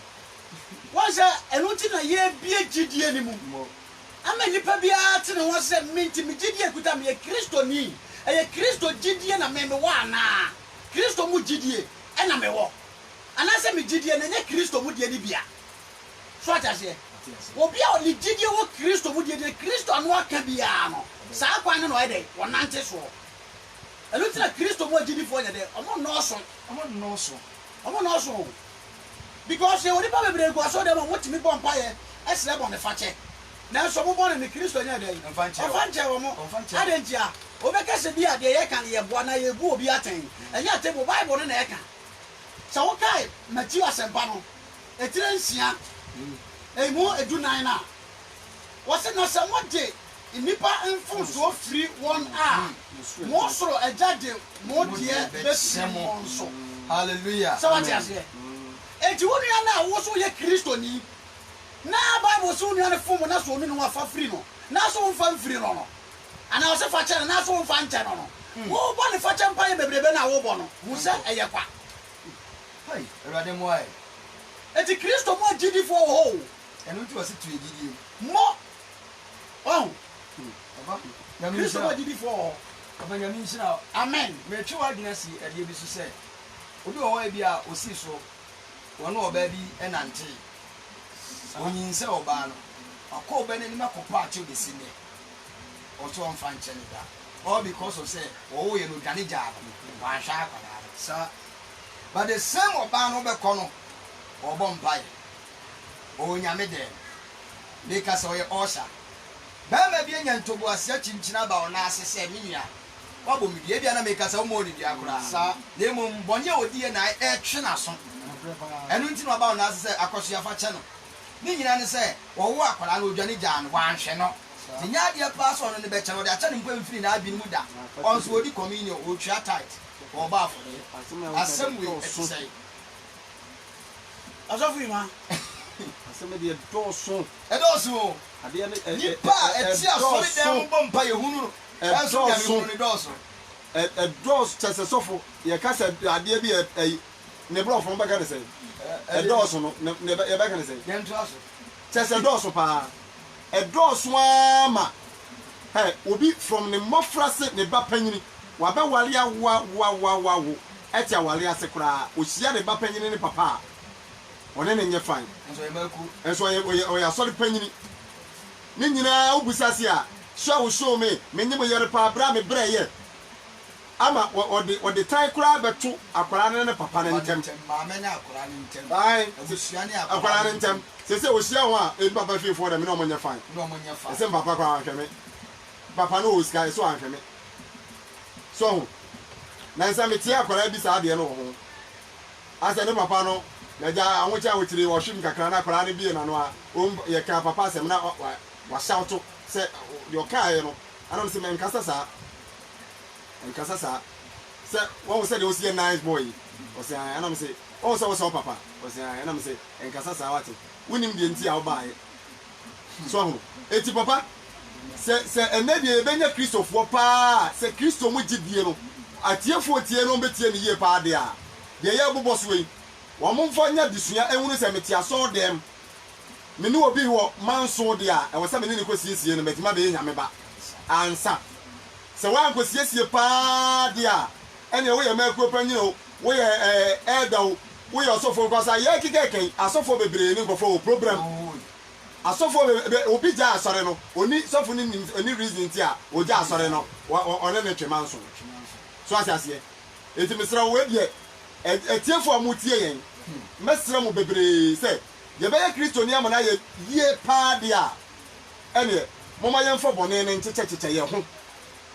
Speaker 2: wɔn sɛ ɛno ti na yɛbie gyidie ne mu ama nipa biara te ne ho sɛ menti me gyidie kuta meyɛ kristoni ɛyɛ kristo gyidie na mewɔ anaa kristo mu gyidie ɛna mewɔ anaasɛ me gyidie na ɛnyɛ kristo mu deɛ ne bia so ate aseɛ obi a ɔne gyidie wɔ kristo mu deɛ kristo ano aka biara no saa kwan no na ɔyɛ dɛ wɔnante soɔ ɛno ti na kristo mu agyidifoɔ nyɛ dɛ ɔmo nnɔɔso because yɛwɔ nipa bebree gu asɔ dɛm a wotumi bɔ mpayɛ ɛsrɛ bɔ ne fakyɛ nanso ɔmo bɔ ne ne kristo nyɛ dɛ ɔfa nkyɛ wɔ mo ade nti a wobɛka sɛ bi a deɛ yɛka no yɛboa na yɛbu obi atɛn ɛnyɛ atɛn bible no na ɛka sɛ wokae Matthew asɛmpa no ɛtire 6 ɛmu 19 no a wɔsɛ na sɛ mogye nipa mfonsoɔ firi wɔn a mo soro agya de mo deɛ bɛsi mo nso
Speaker 3: hallelujah
Speaker 2: sɛ wate aseɛ enti wo nua no a wo so woyɛ kristoni na bible so wo nua no fom na so ɔno ne wafa firi no na so womfa mfiri no no anaa ɔsɛ fa kyɛ no na so womfa nkyɛ no no wobɔ ne fa kyɛ mpa yɛ bebrebe na wobɔ no hu sɛ ɛyɛ kwa
Speaker 3: awurade mmoaɛ
Speaker 2: enti kristo mu agyidifoɔ wɔ hɔ
Speaker 3: ɛno nti wɔ se to agyidie
Speaker 2: mmɔ ɔho
Speaker 3: nyame
Speaker 2: kristo mu
Speaker 3: nhyira
Speaker 2: agyidifoɔ wɔ hɔ
Speaker 3: papa nyame nhyira
Speaker 2: amen
Speaker 3: metwe w'adwene si adeɛ bi so sɛ obi wɔ hɔ bi a osii so wɔne ɔbaa bi ɛnantee onyinsɛ ɔbaa no ɔkɔ ɔbaa no anim akɔpɔ akyɛw de si nnɛ ɔsɛ ɔmfa nkyɛ ne da all because of sɛ wɔwoyɛ no dwane gyaa no wanhwɛ akwadaa no saa but the same ɔbaa no bɛkɔ no ɔbɔ mpaeɛ ɔwɔ nyame dɛm meka sɛ ɔyɛ ɔhyɛ bɛrima bi anya ntoboaseɛ kyinkyini aba ɔno ase sɛ me nua wabɔ me dua bia na meka sɛ woma ɔne dua koraa saa na mmom bɔne a ɔdiɛ na ɛtwe n'aso ɛno nti na ɔba ɔno ase sɛ akɔsoafa kyɛ no ne nyina ne sɛ wɔwo akwadaa no odwane gyaa no wanhwɛ no nti nyɛ adeɛ paa sɛ ɔno ne bɛkyɛ no ɔde akyɛ ne mpo mfiri n'adwene mu da ɔnso ɔdi communion ɔtua tight ɔba afɔre asɛm wei ɛtisɛn
Speaker 2: asɔfo yi ma
Speaker 1: asɛm de dɔɔso
Speaker 3: ɛdɔɔso o nipa ɛti asɔre dɛm bɔ mpa yɛhunu no ɛnso nyame ne dɔɔso
Speaker 1: ɛdɔɔso kyɛ sɛ sɔfo yɛka sɛ adeɛ bi ɛyi ne borɔfo no bɛka ne sɛ ɛdɔɔso no yɛbɛka ne sɛ
Speaker 3: yɛntoa so
Speaker 1: kyɛ sɛ dɔɔso paa ɛdɔɔso ama obi from ne mmɔfra se ne ba panyini wabɛwale awoawoawoawo ɛte awale ase koraa ohyia ne ba panyini ne papa a ɔne ne nyɛ fan ɛnso ɔyɛ asɔre panyini ne nyinaa wobusa se a show me menyim yɛre paa bra me brɛ yɛ ama ɔde tan koraa bɛto akwara ne papa ne ntɛm
Speaker 3: maame ne akwara ne ntɛm
Speaker 1: ai
Speaker 3: abusua ne
Speaker 1: akwara ne ntɛm sɛ ohyia ho a ebi papa fiefoɔ dɛm ne ɔmo nyɛ fan ɛsɛ papa koraa ahwɛ me papa no wɔ sika ɛsɛ ahwɛ me so ho na nsa me tie akwara bi saa deɛ no wɔ ho asɛ ne papa no na gya ahokyɛ a wotiri wɔhwem kakra na akwara ne bie na no a yɛka papa asɛm na wahyɛwto sɛ deɛ ɔkaeɛ no anam sɛ menkasa saa sɛ wɔn sɛ deɛ ɔsi yɛ nice boy ɔsɛ anam sɛ ɔwɔ sɛ wɔsɛ papa ɔsɛ anam sɛ nkasa saa wate wonim deɛ nti a wobaeɛ so ho eti papa sɛ ɛnɛ deɛ yɛbɛnya kristofoɔ paa sɛ kristo mu gyidie no atiefoɔ tie no ɔmbɛtie ne yie paa deɛ a deɛ yɛ bobɔ so yi wɔn mfa nya desua ehunu sɛ mete asɔɔ dɛm me ne obi wɔ manso deɛ a ɛwɔ sɛ me ne ne kɔ siesie no bɛtuma bɛyɛ nyame ba ansa sɛ woankɔ siesie paa deɛ a ɛnea woyɛ maakuro panyin o woyɛ ɛɛda o woyɛ ɔsɔfoɔ nkɔsa yɛ kekɛkɛn asɔfoɔ bebree ne nkɔfoɔ wɔ program asɔfoɔ obi gya asɔre no oni sɔfo ne oni reason ti a ogya asɔre no ɔne ne twema nso so aseɛ eti mesrɛ wo deɛ etiefo a mo tie yɛn mesrɛ mo bebree sɛ yɛbɛyɛ kristo ni ama na yɛ yie paa deɛ a ɛnea mɔmɔ yɛn fɔ bɔne ne nkyekyɛkyekyɛ yɛn ho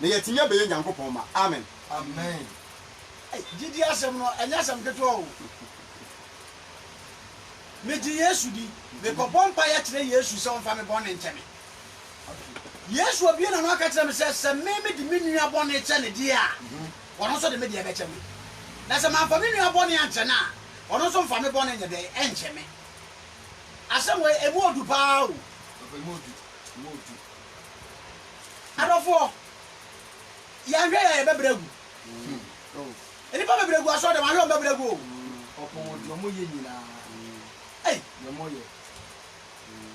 Speaker 1: na yɛtumi abɛyɛ nyankopɔn ma amen
Speaker 3: amen
Speaker 2: gidi asɛm no ɛnyɛ asɛm ketewa o megye yesu di mekɔbɔ mpa yɛkyerɛ yesu sɛ ɔmfa me bɔne nkyɛ me yesu obie na no aka kyerɛ me sɛ me de me nua bɔne kyɛ ne deɛ a ɔno nso de me deɛ bɛkyɛ me na sɛ mamfa me nua bɔne ankyɛ no a ɔno nso mfa me bɔne nyɛ dɛ ɛnkyɛ me asɛm wɔ ɛmu odu paa o adɔfoɔ yɛahwɛ yɛ yɛbɛbrɛ gu nnipa bɛbrɛ gu asɔ dɛm ahwɛ ɔmbɛbrɛ gu o
Speaker 3: ɔpɔ deɛ ɔmo yɛ nyinaa deɛ ɔmo yɛ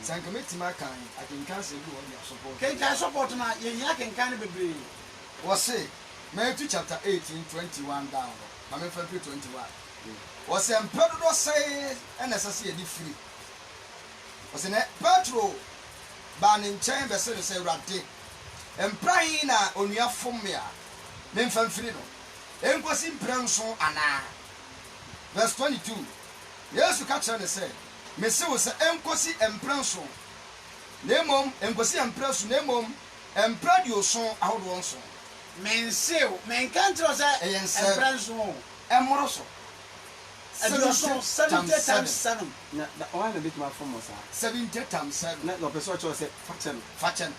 Speaker 3: sɛ nka mɛtumi aka akenkan sɛ bi wɔde asɔpɔ
Speaker 2: kenkan support na yɛhia kenkan no bebree
Speaker 3: wɔse Matthew chapter 18:21 down ma memfa mfiri 21 wɔsɛ mpɛ dodoɔ sɛe ɛna ɛsɛ sɛ yɛde firi wɔsɛ nɛ Petro baa ne nkyɛn bɛsɛ no sɛ Awurade mpran na onua fom me a memfa mfiri no enkosi mpran nso anaa verse 22 Yesu ka kyerɛ ne sɛ mese wo sɛ enkosi mpran nso na mmom enkosi mpran so na mmom mpra di oso ahodoɔ nso
Speaker 2: mensew menka nkyerɛ sɛ mpran nso
Speaker 3: ɛmoro so
Speaker 2: 70 times 7
Speaker 1: na ɔha na bɛtumi afom mo saa
Speaker 3: 70 times 7
Speaker 1: na ɔpɛ sɛ ɔkyerɛ sɛ
Speaker 3: fakyɛ no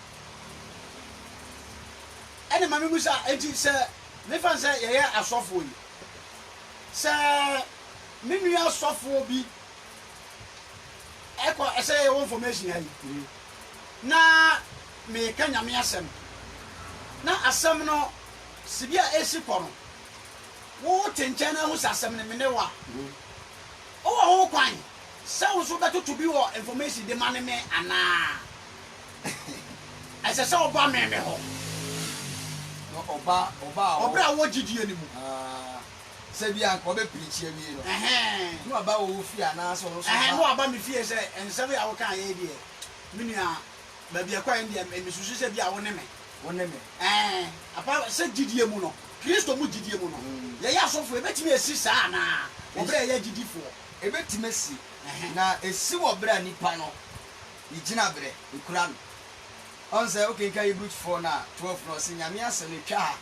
Speaker 2: ɛne ma memu sɛ enti sɛ mefa sɛ yɛyɛ asɔfoɔ yi sɛ me nua asɔfoɔ bi ɛkɔ ɛsɛ yɛwɔ information ha yi na meka nyame asɛm na asɛm no sibi a ɛsi kɔ no wo te nkyɛn na ho sɛ asɛm no mene wa wowɔ ho kwan sɛ wo so bɛtoto bi wɔ information de ma ne me anaa ɛsɛ sɛ wobɔ me hɔ
Speaker 3: ɔba
Speaker 2: ɔbrɛ a wɔ gyidie no mu
Speaker 3: sɛ bi anka ɔbɛpirikyia wie no na ɔba wɔ wo fie anaasɛ ɔno so
Speaker 2: na waba me fie sɛ ɛnsɛm a woka yɛ deɛ me nua baabi ɛkwan deɛ mesusu sɛ bi a wo ne me apa sɛ gyidie mu no kristo mu gyidie mu no yɛyɛ asɔfoɔ ɛbɛtumi asi saa anaa ɔbrɛ yɛ gyidifoɔ
Speaker 3: ɛbɛtumi asi na ɛsi wɔ berɛ a nnipa no yɛgyina berɛ ɛkura no ɔn sɛ wokenka Hebrews 4 na 12 no ɔsɛ nyame asɛm no twa ha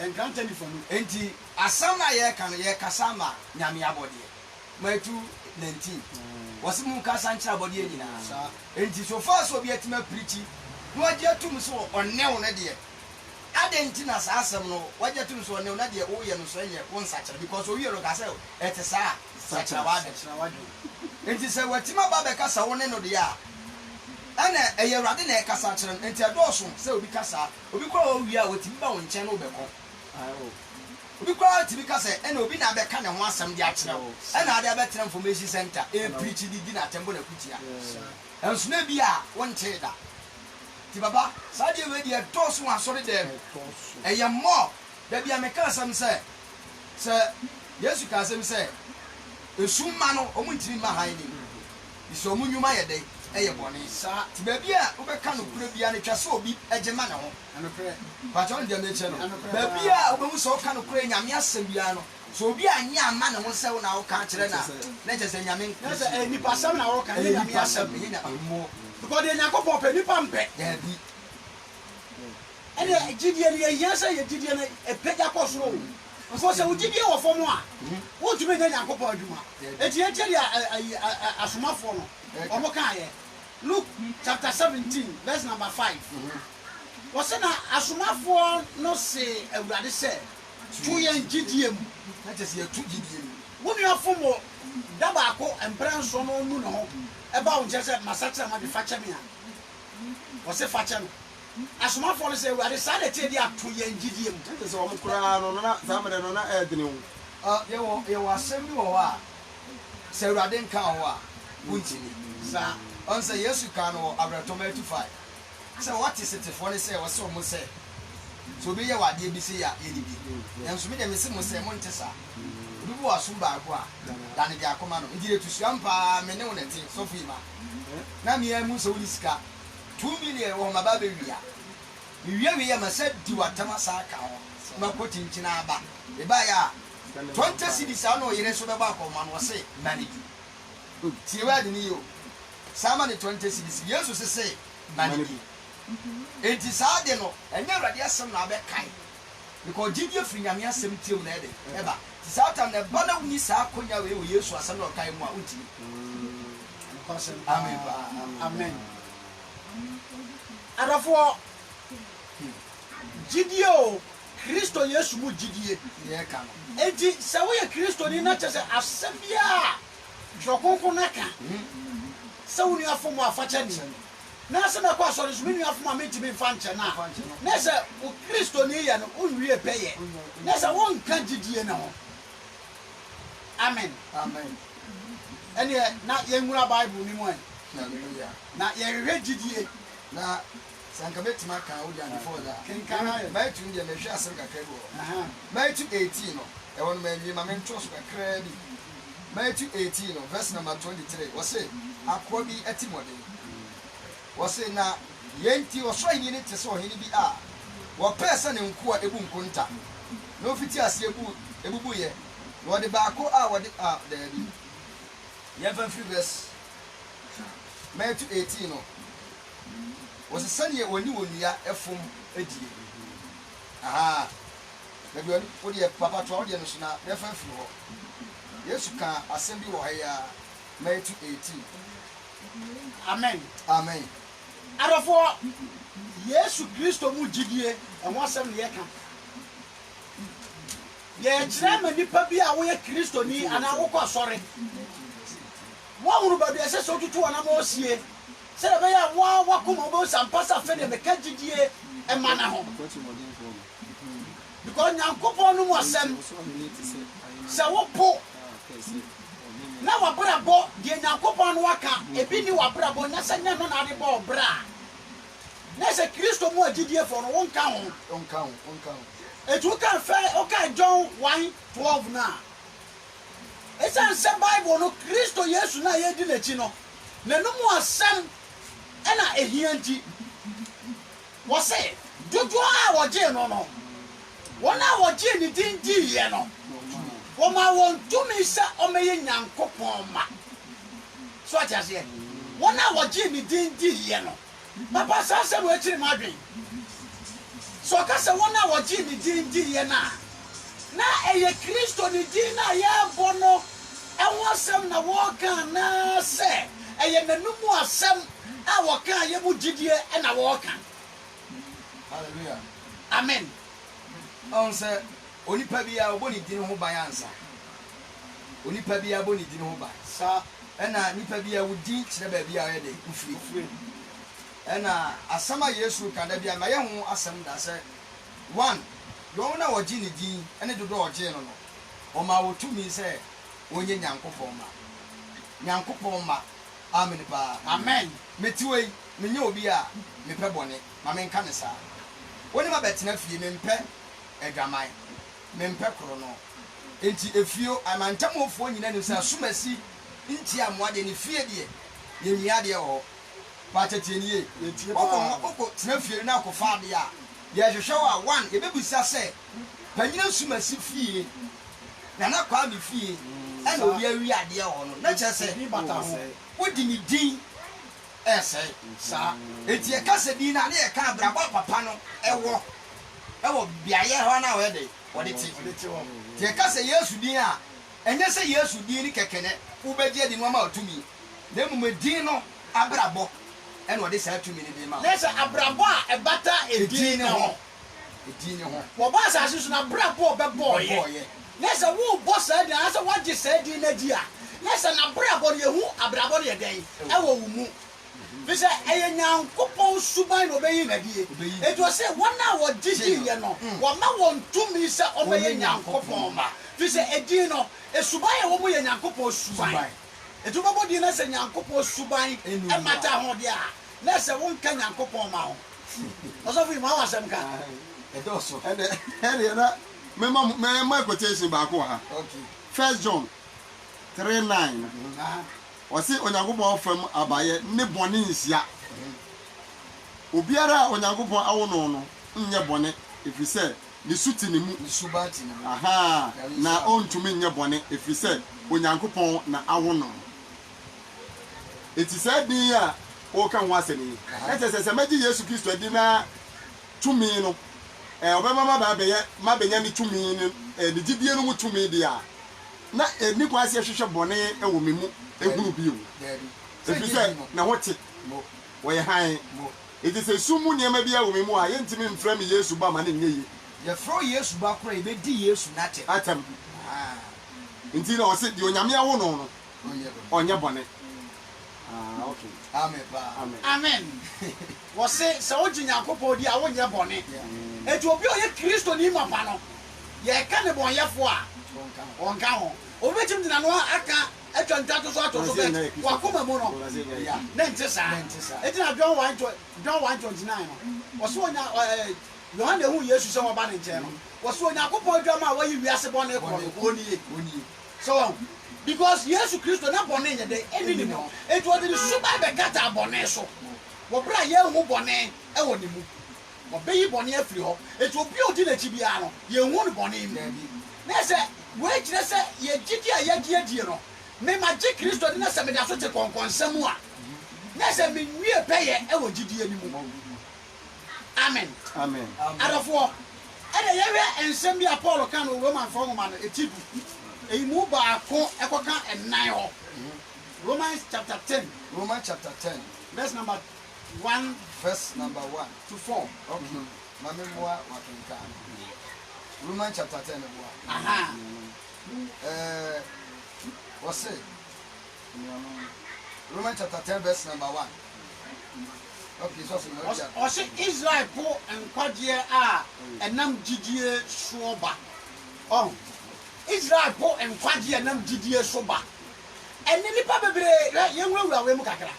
Speaker 2: ɛnkanta nifa no
Speaker 3: enti asɛm no a yɛreka no yɛkasa ma nyame abɔdeɛ Matthew 19 wɔse mu kasa nkyerɛ abɔdeɛ nyinaa enti so far sɛ obi atumi apirikyi na wagye atom so ɔnɛ wo no deɛ adentina sa asem no waje tum so ne na de wo ye no so ye won sakyere because o yero ka say et sa sakyere wade enti se watima ba be kasa wo ne no de a ana eyewrade na ekasa kyere enti adoso se obi kasa obi kwa o wi a watimi ba won nche no be ko obi kwa tibi kasa ena obi na be ka ne ho asem de akyere wo ena ade abetena information center e preach di na tembo na kutia enso na bi a won che da ti baba sa de we de toso asori dem eye mo da bi ameka asem se Yesu ka asem se esuma no omuntiri ma han ni iso omunyuma ye de eye bone sa ti ba bi a obeka no kura bia ne twa so obi ejema ne ho anokre ba chon de me che no ba bi a obehu so ka no kura nyame asem bia no so obi anya ama ne ho se wo na wo ka kire na je se nyame
Speaker 2: na se nipa asem na wo ka ne nyame asem
Speaker 3: ni na mo
Speaker 2: because de nyakopo pe nipa mpe
Speaker 3: da bi
Speaker 2: ene gidie ne ye se ye gidie ne epeja kosoro because we gidie wo fom a wo tumi nya nyakopo aduma eti etiari asomafo no omo kan ye Luke chapter 17 verse number 5 wose na asomafo no se awurade se tu ye gidie mu
Speaker 3: na je se ye tu gidie mu
Speaker 2: wo nua fomo daba ko emprenso no nu no ho eba wo je se masacha ma de fache me a wose fache no asomafo no se awurade sa de tie dia tu ye gidie mu
Speaker 1: ente se omo kura no na zamre no na edene wo
Speaker 3: ye wo asem bi wo a se awurade nka ho a wuntini
Speaker 2: sa
Speaker 3: on say Yesu kan no Abratom 25 say what is it for say wo se mo say so be ye wade bi say ya ye di bi enso me de me se mo say mo ntesa obi bo aso ba ko a da ne dia akoma no ndire tusuam pa me ne wo neti so fi ma na me amu so woni sika 2 million wo ma ba be wia me wia ma say di watama sa ka ho ma ko tinchina aba e ba ya 20 cedis ano yire so be ba ko ma no say manage tie wa de ni yo sama ne 20 cedis Yesu se say manage enti sa de no enya awurade asem na be kai because gidie firi nyame asem tiom na ede eba sa tam na ba na woni sa akonya we wo Yesu asem na kai mu a untimi amen
Speaker 2: amen adafo gidie o Kristo Yesu mu gidie
Speaker 3: ye ka no
Speaker 2: enti se wo ye Kristo ni na chese asem bia jokonko na ka se wo ni afomo afache ni na se na kwa sori zumi ni afomo amentimi mfanche na se o Kristo ni ye no onwie peye na se wo nka gidie na ho amen
Speaker 3: amen
Speaker 2: ene na ye nwura Bible ni mo
Speaker 3: hallelujah
Speaker 2: na ye hwehwe gidie
Speaker 3: na sanka betima kan wo dia before that
Speaker 2: kenkana
Speaker 3: Matthew dia me hwe asem kakra bi
Speaker 2: aha
Speaker 3: Matthew 18 no e won ma nwi ma me ntwo so kakra bi Matthew 18 no verse number 23 was say akwa bi atimode was say na yenti osoi ni te so hini bi a wo pesa ne nko a ebu nkonta no fiti ase ebubu ye no de ba ko a wo de there bi ye fan free verse Matthew 18 no was sanye woni wonua efom adie aha na bi woni de papa to de no so na ye fan free ho Yesu ka asem bi wo ha ya Matthew 18
Speaker 2: amen
Speaker 3: amen
Speaker 2: adafo Yesu Kristo mu gidie enwo asem ne ye ka ye kire ma nipa bi a wo ye Kristo ni ana wo ko sori wo huru ba bi ese so tutu ana mo sie se be ya wa ko mo bo sampasa fe ne me ka gidie e mana ho because nyankopon no mo asem se wo po na wabrabo de nyankopon no waka ebi ni wabrabo na se nya no na de bo bra na se Kristo mu agidie fo no wonka ho etu ka fe o ka John 1:12 na esa se Bible no Kristo Yesu na ye di lechi no na no mu asem ena ehianti wo se dodo a wo je no wona wo je ni dinji ye no woma won tumi sa omeye nyankopon ma so atiase wona wo je ni dinji ye no papa sa se wo akiri madwen so ka se wona wo je ni dinji ye na eye Kristo ni din na ya bono enwo asem na wo kan na se eye nanumu asem a wo kan ye mu gidie e na wo kan
Speaker 3: hallelujah
Speaker 2: amen
Speaker 3: On say onipa bia oboni din ho ban ansa onipa bia boni din ho ban
Speaker 2: sa
Speaker 3: ɛna nipa bia wodi kyerɛ ba bia yɛ de ufiri ɛna asama Yesu kada bia ma yɛ ho asɛm da sɛ one yɔn na wɔgye ne din ɛne dodo ɔgye no no ɔma wotumi sɛ onye nyankopɔn ma amen pa
Speaker 2: amen
Speaker 3: metiwe menye obi a mepɛ bɔne ma menka ne saa woni ma bɛtena fie mempɛ adwaman mempɛ koro no enti efio amantamofo nyina ne sɛ asomasi nti amoade ne fie de ye nyia de ho pa tete nie oko tena fie na akofa de a ye hwehwe wa one ye bebusa sɛ panyina sumasi fie na na kwa me fie ɛna obi awi ade ho no na kyɛ sɛ
Speaker 2: ni bata ho
Speaker 3: wodi ni din ɛsɛ saa enti e kasa din na ye ka abrabɔ papa no ɛwɔ biaye ho na wo de wɔde ti tie kasa Yesu din a ɛnyɛ sɛ Yesu din ni kɛkɛnɛ wobɛgye di no ma otumi na mmom din no abrabɔ ɛna wɔde saa tumi ni bi ma
Speaker 2: na sɛ abrabɔ a ɛbata edin ne ho wɔba asase so na abrabɔ ɔbɛbɔɔyɛ na sɛ wobɔ saa din asɛ wɔgye saa din no adi a na sɛ na abrabɔ no yɛhu abrabɔ no yɛ dɛn ɛwɔ wo mu fi sɛ ɛyɛ Nyankopɔn suban na ɔbɛyi n'adie ɛti sɛ wɔn a wɔgye din yɛ no wɔma wɔn tumi sɛ ɔbɛyɛ Nyankopɔn ma fi sɛ edin no esuban yɛ wɔn mu yɛ Nyankopɔn suban ɛti wobɛbɔ din na sɛ Nyankopɔn suban ɛmata ho deɛ a na sɛ wonka Nyankopɔn ma ho ɔsɔfo yi ma wɔ asɛm ka
Speaker 3: ɛdɔso
Speaker 1: ɛne na mema quotation baako ha 1 John 3:9 wɔse onyankopɔn fam abayɛ ne bɔne nhyia obiara a onyankopɔn awo no no nyɛ bɔne ɛfiri sɛ ne su ti ne mu aha na ɔntumi nyɛ bɔne ɛfiri sɛ onyankopɔn na awo no ɛti saa din a wɔka ho asɛm yi ɛkyɛ sɛ mɛgye Yesu Kristo adi na tumi no ɔbɛma mabɛnya ne tumi no ne gyidie no mu tumi deɛ a na ɛni kwan sɛ ɛhwehwɛ bɔne ɛwɔ me mu ehunu bio ɛfiri sɛ na wote wɔyɛ han ɛti sɛ sum mu nneɛma bi ɛwɔ me mu a yɛntumi mfrɛ me Yesu ba ma ne nyɛ ye
Speaker 3: yɛfrɛ Yesu ba kora yɛbɛdi Yesu n'atɛm
Speaker 1: atam nti na ɔse deɛ onyame awo no no ɔnyɛ bɔne okay
Speaker 2: amen wɔse sɛ wogye Nyankopɔn di a wonyɛ bɔne ɛti obi a ɔyɛ Kristo ni ma pa no yɛka ne bɔnyɛfo a ɔnka ho obɛtumi gyina no aka atwa ntato so ato so bɛt wakoma mu no ne nte saa ɛti na John 1:29 no wɔse onya Yohane hu Yesu sɛ wɔba ne nkyɛn no wɔse Onyankopɔn adwama a wɔyi wiase bɔne kɔ no ɔnie so because Yesu Kristo na bɔne nyɛ dɛ ɛni ne mu ɛti wɔde ne suba bɛkata bɔne so wɔbrɛ a yɛhu bɔne ɛwɔ ne mu wɔbɛyi bɔne afiri hɔ ɛti obi a ɔdi n'akyi biara no yɛhu ne bɔne mu na sɛ wɔakyerɛ sɛ yɛgyidi a yɛgye no memagye Kristo de na sɛ mede aso te kɔnkɔnsɛm a na sɛ menwie pɛyɛ ɛwɔ gyidie no mu amen adɔfoɔ ɛna yɛhwɛ nsɛm bi a Paul ka no Romanfoɔ nwoma no ɛti du ɛyi mu baako ɛkɔka ɛnan hɔ Romans chapter 10 verse number 1 to 4
Speaker 3: okay mame moa wakenka Romans chapter 10
Speaker 2: aha
Speaker 3: what's it Romans chapter 10 verse number 1 okay so
Speaker 2: ɔse Israel po nkwagyeɛ a ɛnam gyidie soɔ ba Israel po nkwagyeɛ ɛnam gyidie so ba ɛne nipa bebree yɛnwurawura wei mu kakra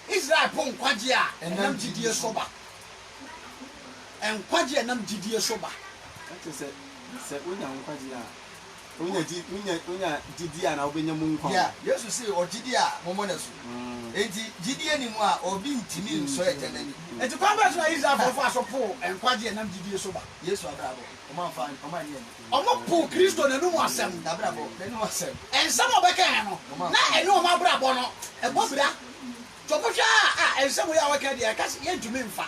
Speaker 2: Israel po nkwagyeɛ a ɛnam gyidie so ba nkwagyeɛ ɛnam gyidie so ba
Speaker 1: sɛ wonya nkwagyeɛ a wonya gyidie a na wobɛnya mu nkwa
Speaker 3: Yesu sɛ ɔgyidie a mommɔ ne so enti gyidie ni mu a obi ntimi nsɔ ɛgya n'ani
Speaker 2: enti kwan bɛ so na Israel fɔfo aso po nkwagyeɛ ɛnam gyidie so ba
Speaker 3: Yesu abrabɔ
Speaker 2: ɔmo po Kristo n'anum asɛm
Speaker 3: abrabɔ n'anum asɛm
Speaker 2: nsɛm ɔbɛka no na ɛne ɔmo abrabɔ no ɛbɔ bira tɔbɔhwɛ a nsɛm yɛ a wɔka deɛ ɛka yɛntumi mfa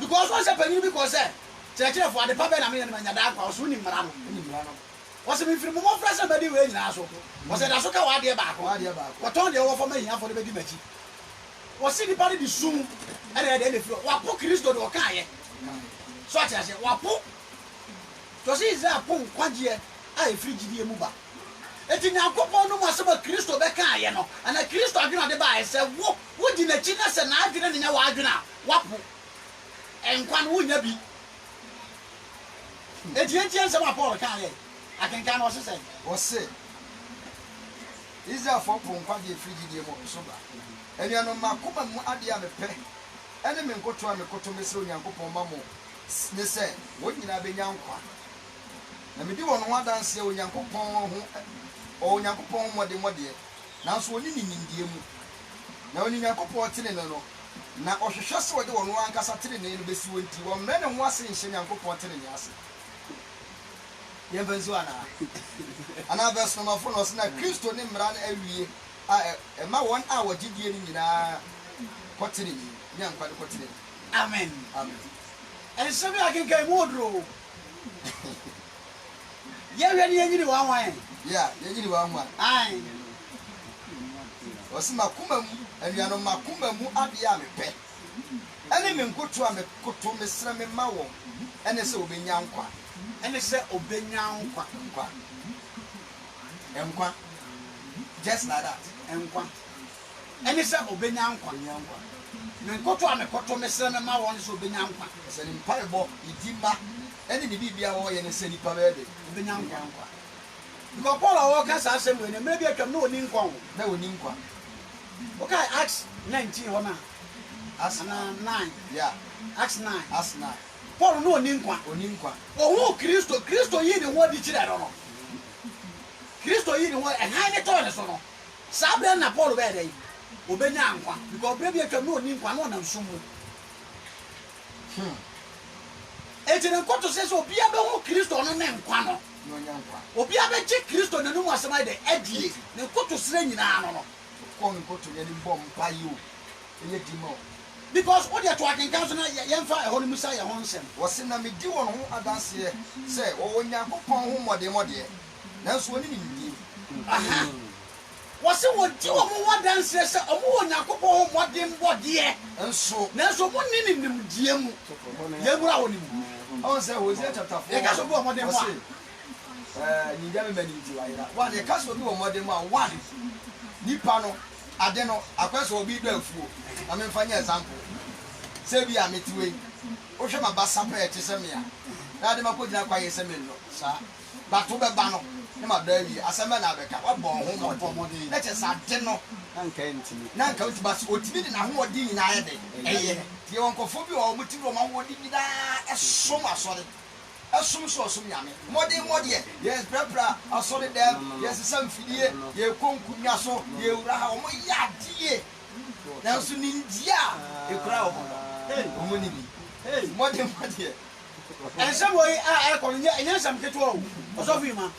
Speaker 2: because wɔn sɛ panyin bi kɔ sɛ kyerɛkyerɛfo ade pa bɛ na meyɛ no manya daa kwa ɔso wonim mmara no wɔsɛ memfiri mo mɔfra sɛ bɛdi wei nyinaa so wɔsɛ da so ka wɔadeɛ baako wɔtɔn deɛ wɔwɔ fam ahiafoɔ no bɛdi m'akyi wɔse nipa no de sum ɛna ɛde ɛna firi wɔapo Kristo de ɔkaayɛ so ati ase wapo to se Israel po nkwaje a efiri gidie mu ba eti Nyankopɔn no mu asema Kristo bɛka aye no ana Kristo adwena de ba ese wo di na chi na se na adwena ne nya wa adwena wapo enkwa no wonya bi eti nsɛm Paul ka aye akenka no se
Speaker 3: wɔse Israel for nkwaje efiri gidie mu so ba enuanom makoma mu ade a mepɛ ene me nkoto a mekoto mesɛ Onyankopɔn ma mo ne sɛ wo nyina benya nkwa na medi wɔ no wadanse Onyankopɔn ho Onyankopɔn mɔde nanso oni nimdie mu na oni Nyankopɔn tene no na ɔhwehwɛ sɛ wɔde wɔ no ankasa tene ne no besi wonti wɔ mmerɛ ne ho ase nhyɛ Nyankopɔn tene ne ase yɛmfanso ana verse number 4 no sɛ na Kristo ne mmara no awie a ɛma wɔn a wɔgyidie no nyinaa kɔtene ni nyankwa de kɔtene
Speaker 2: amen ɛnsɛ bi akenka mu odro yɛhwɛ ne yɛnyini wa hwan
Speaker 3: ya yɛnyini wa hwan
Speaker 2: ai
Speaker 3: wɔsi makoma mu anuanom makoma mu ade a mepɛ ɛne me nkoto a mekoto mesrɛ me ma wɔn ɛne sɛ obenya nkwa
Speaker 2: ɛne sɛ obenya
Speaker 3: nkwa just like that
Speaker 2: nkwa ɛne sɛ obenya nkwa me nkoto a mekoto mesrɛ me ma wɔn sɛ obenya nkwa
Speaker 3: sɛ ne mpaebɔ idima ɛne ne bibia wɔyɛ ne sɛ nipa bɛɛ de
Speaker 2: obenya nkwa because Paul a wɔka saa asɛm wei ne mmerɛ bi atwam na ɔni nkwa ho
Speaker 3: na ɔni nkwa
Speaker 2: okay Acts 19 hɔ na
Speaker 3: Acts
Speaker 2: 9
Speaker 3: yeah
Speaker 2: Acts 9
Speaker 3: Paul
Speaker 2: no ɔni nkwa ɔho Kristo yi ne ho adi kyerɛ no Kristo yi ne ho ɛhan ne tɔɔ ne so no saa bɛn na Paul bɛɛ dɛ obenya nkwa because mmerɛ bi atwam na ɔni nkwa na ɔnam som mu eti ne nkoto sɛ obia bɛho Kristo no ne nkwa no obia bɛgye Kristo n'anum asɛm ayɛ dɛ adie ne nkoto srɛ nyinaa no
Speaker 3: kɔn nkoto yɛ ne bɔ mpayi o ɛyɛ dima o
Speaker 2: because what you talking council yɛmfa ɛhɔ no mu sa yɛ ho nsɛm
Speaker 3: wɔse na medi wɔn ho adanseɛ sɛ wɔwɔ Nyankopɔn ho mmɔdeɛ nanso wɔne ne nimdie
Speaker 2: wɔse wɔdi wɔn ho adanseɛ sɛ ɔmo wɔ Nyankopɔn ho mmɔdeɛ nanso mo ne ne nimdie mu yɛmura wɔ ne mu
Speaker 3: ɔn sɛ Hosea chapter 4
Speaker 2: yɛka so bi wɔ mmɔden mu
Speaker 3: a nyinja me mani nti wayera wa ne ka so bi wɔ mmɔden mu a one nipa no ade no akwɛsɛ obi do afuo na memfa nyɛ example sɛ bi a metiwe wohwɛ ma ba sapa ɛte sɛ me a na ade ma kɔgyina kwa yɛ sɛ me no saa bato bɛba no ne ma da wie asɛm bɛ na abɛka wabɔ ho mmɔden na kyɛ sɛ ade no na nka wotiba sɛ otimi de n'ahoɔden nyinaa yɛ de ɛyɛ deɛ wɔn nkɔfoɔ bi wɔ wɔn ti wɔ wɔn ahoɔden nyinaa ɛsom asɔre ɛsom so ɔsom nyame mmɔdeɛ yɛ prapra asɔre dɛm yɛ sisa mfidie yɛ kɔ nkunya so yɛ wura ha wɔn yɛ adeɛ nanso ne ndie a ekura wɔn no wɔn ni bi mmɔdeɛ
Speaker 2: ɛnsɛm wɔ yi a ɛkɔ no ɛnyɛ nsɛm ketewa o ɔsɔfo yi ma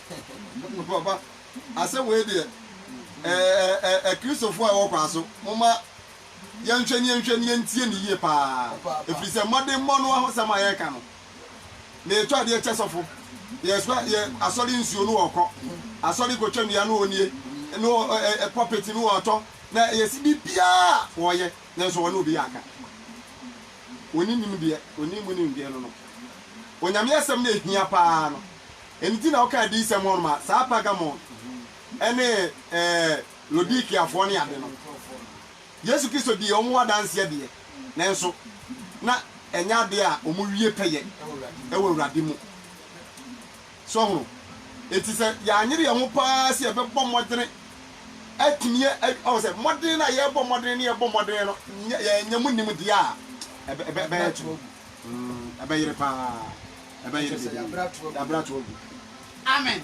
Speaker 1: papa asɛm wei deɛ Kristofoɔ a ɛwɔ kwan so moma yɛnhwɛ ne yɛntie ne yie paa ɛfiri sɛ mmɔden mmɔ no ahosɛm a yɛreka no na ɛtwa adeɛ kyɛ sɔfo yɛ asɔre nsuo no wɔkɔ asɔre kɔtwa nnua no wɔnie no pɔpɛti no wɔtɔ na yɛsi bibiaa wɔyɛ nanso wɔne obi yɛ aka oni nimdeɛ no onyame asɛm na ehia paa no enti na ɔka di sɛm hɔ no ma saa Pagamon ɛne Lodikiafoɔ ne ade no Yesu Kristo di ɔmo adanseɛ deɛ nanso na ɛnya ade a ɔmo wie pɛyɛ ɛwɔ Awurade mu so ho eti sɛ yɛanyere yɛn ho paa sɛ yɛbɛbɔ mmɔdene atumi ɔwɔ sɛ mmɔdene na yɛbɔ mmɔdene ne yɛbɔ mmɔdene no yɛnyɛ mu nim deɛ a ɛbɛyɛ to ɛbɛyere paa ɛbɛyere yɛabra to
Speaker 2: amen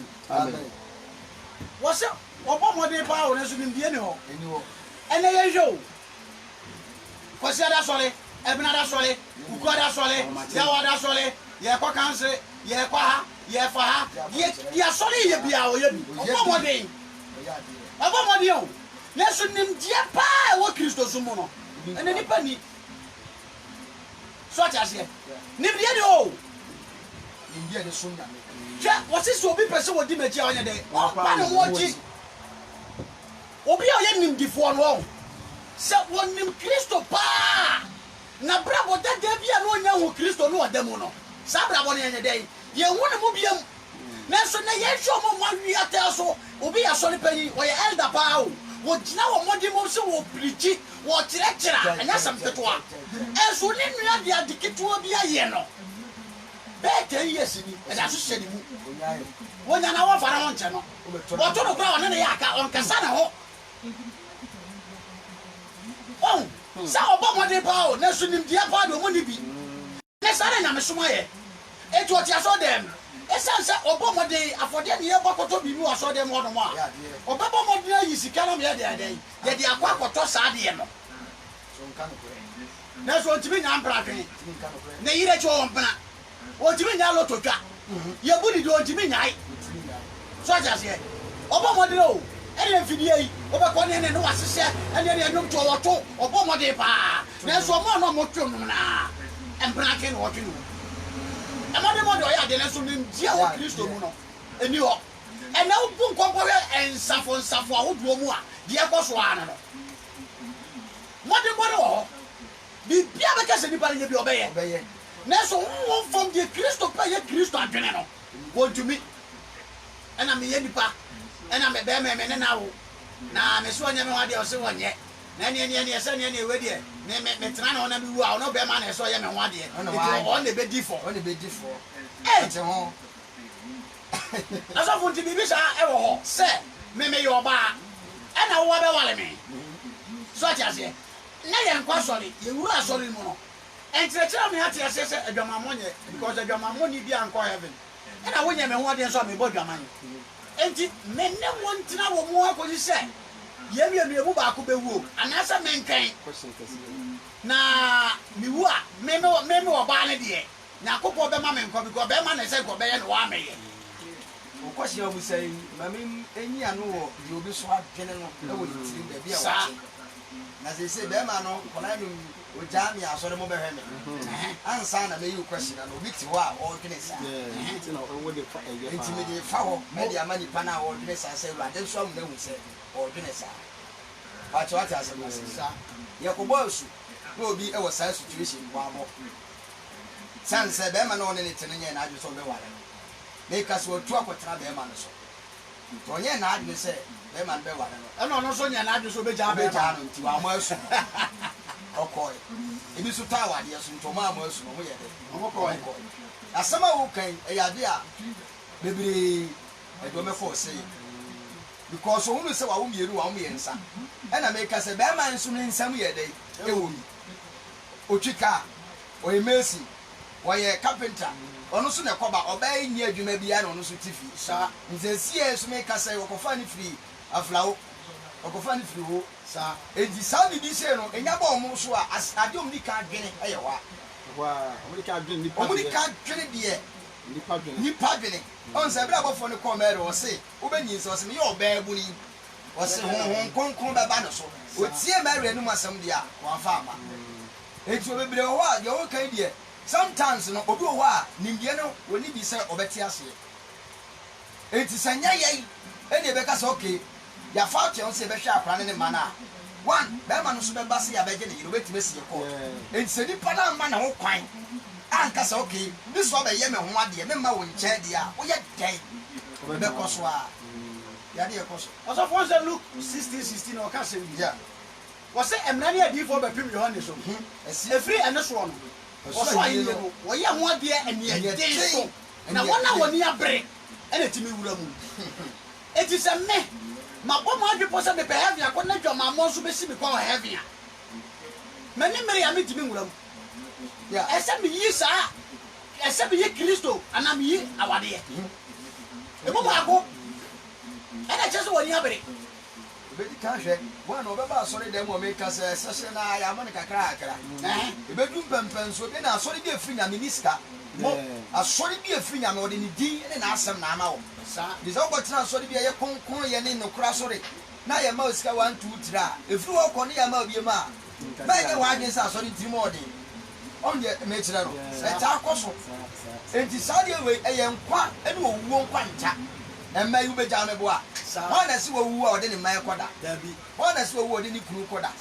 Speaker 2: wɔsɛ wɔbɔ mmɔden paa wɔ ne so nimdie ne hɔ ɛnɛ yɛhwɛ o Kwasi ada sɔre Ebina ada sɔre Kuku ada sɔre Yawa ada sɔre yɛkɔ kanse yɛkɔ ha yɛfa ha yɛsɔre yɛ bia o yɛ bi ɔbɔ mmɔden o ne so nimdie paa ɛwɔ Kristo so mu no ɛnɛ nipa ni so ate aseɛ nimdie ne o
Speaker 3: nimdie ne so nyame
Speaker 2: hwɛ wɔsi sɛ obi pɛ sɛ wɔdi m'akyi a ɔnyɛ dɛ ɔba ne ho akyi obi a ɔyɛ nimdifoɔ no ɔho sɛ wɔnim Kristo paa na brabɔ dada bi a na ɔnya ho Kristo no ɔda mu no sabra bone ye dey ye wona mo biam nanso na ye hwo mo mo wi ata so obi ya sori panyi wo ye elder pa o wo gina wo modi mo se wo preach wo kire anya sampeto enso ni nua dia diketo bi aye no be 10 years ni e da so hye ni mu wonya na wo fara won che no wo to no kra wona na ya ka on kasa na ho oh sa obo modi pa o na so nim dia pa do mo ni bi ne sa na nyame soma ye etu o ti aso dem esanse obo modi afode ne ye bokoto bi mi aso dem ho no mo a obebo modi ayi sika na me ye de ye de akwa akoto sa de ye no
Speaker 3: so nka no kure
Speaker 2: na so ntimi nya mpra twen ne yire cho ompna o ntimi nya loto twa ye budi do ntimi nyai so ajase obo modi o ene mfidie yi obekọ ne no wasese ene ne anum to woto obo modi pa na so mo no mo twom na mpra ke no wotwe no amade modi o ya de na so nim dia wo Kristo mu no eni ho ena wo bu nkonko we ensafo ahodo mu a de ekoso ana no modi o bi bia be kase ni pare nye bi obeye na so won from the Kristo pa ye Kristo adwene no wontumi ena me ye nipa ena me be me ne na wo na me so nya me ho ade o se wonye na ne ese ne we de me tena na ona bi wu a ona be ma na so ye me ho ade on ne be di for ente ho aso funti bibi sa e wo ho se me yo ba ena wo be wale me so atiase na ye nkwa sori ye wura sori mu no entrechere me hati ase adwamamonye because adwamamoni bi anko heaven ena wo nya me ho ade so me bo adwaman enti me ne wontina wo mu akoji se ye me mu ba ko bewu anasa menkan na mi wu a me wo ba ne de nyakopo be ma me nko because be ma na se ko be ye no wa me ye
Speaker 3: okwasi obu say mami enyi anu wo di obi so adwene no e wo tiri be bia wo na se be ma no kona nu o jami asore mo be hwe me ansa na me yi kwasi na obi ti ho a o dwene sa
Speaker 1: ti na o wo de fa eye fa
Speaker 3: enti me de fa ho me de amani pa na o dwene sa se ru ade so am na hu se o dwene sa pa cho ata se sa ye ko bosu no obi e wo sa situation wa mo san se be ma no ne tene nye na adu so be wale me ka so tu akotra be ma no so to nye na adu se be ma be wale no
Speaker 2: e no no so nya na adu so be ja be
Speaker 3: ja no ti wa mo asu okoi ebi so ta wade so to ma mo asu no mo ye de okoi asama wo kan e ya de a bebre e do me for say because so hunu se wa wo mieru wa wo yensa e na me ka se be ma nsu ni nsam ye de e wo mi otwika o emesi wo ye carpenter ono so ne koba obay nyi adwuma bia na ono so tifi sa nzesie so me ka se wo kofa ni free aflawo okofa ni free wo sa eji sa bi bi se no enya ba omo so a ade omni ka adwene eye wa
Speaker 1: omni ka adwene de nipa adwene on se bra bofo ne ko mere o se obenyi se o se me yo ba bu ni o se hon konkon ba ba no so o tie mere anu masam dia wa fa ama eji obebre ho a yo kan die sometimes no obi o wa nimbie no woni bi se obeti ase enti sanya yei eni be ka se okay ya fa che on se be hwa akra ne mana one be ma no so be base ya be je ne yiro betime se ye ko enti se ni pa na ma na ho kwan anka se okay bi so be ye me ho ade me ma wo nche de a wo ye den be ko so a ya de ko so
Speaker 2: also for say Luke 16:16 o ka se wi
Speaker 3: ya
Speaker 2: wo se emna ne adi for be pim Yohane so e free ene so no wo so ayi no wo ye ho ade ene den so na wona woni abre ene timi wura mu eti se me ma bo ma adwo se be heaven akona dwama mo so be si me kwa heaven a mani mere ya me timi wura mu ya ese me yi sa ese be ye Kristo ana me yi awade ye e mo ba ko ene che so woni abre
Speaker 3: be di ka hwe one no be ba sorry dem o me ka se se na ya mo ne kakra akra e be dum pempen so be na sorry bi afri na minister mo asori bi afri nya me odi ni din ne na asem na ama wo sa di so go tena asori bi ye konkon ye ne nokura sori na ye ma osika 1 2 3 a efri wo ko ne ye ma bi ma ba ye wa adwen sa asori ntiri mo odi on ye me kire no e ta akoso enti sa de we ye nkwa e ne owuo nkwa ncha emma yu be ja me bo a won na si wo wu a odi ne mai koda
Speaker 2: dabi
Speaker 3: won na si wo wu odi ne kunu koda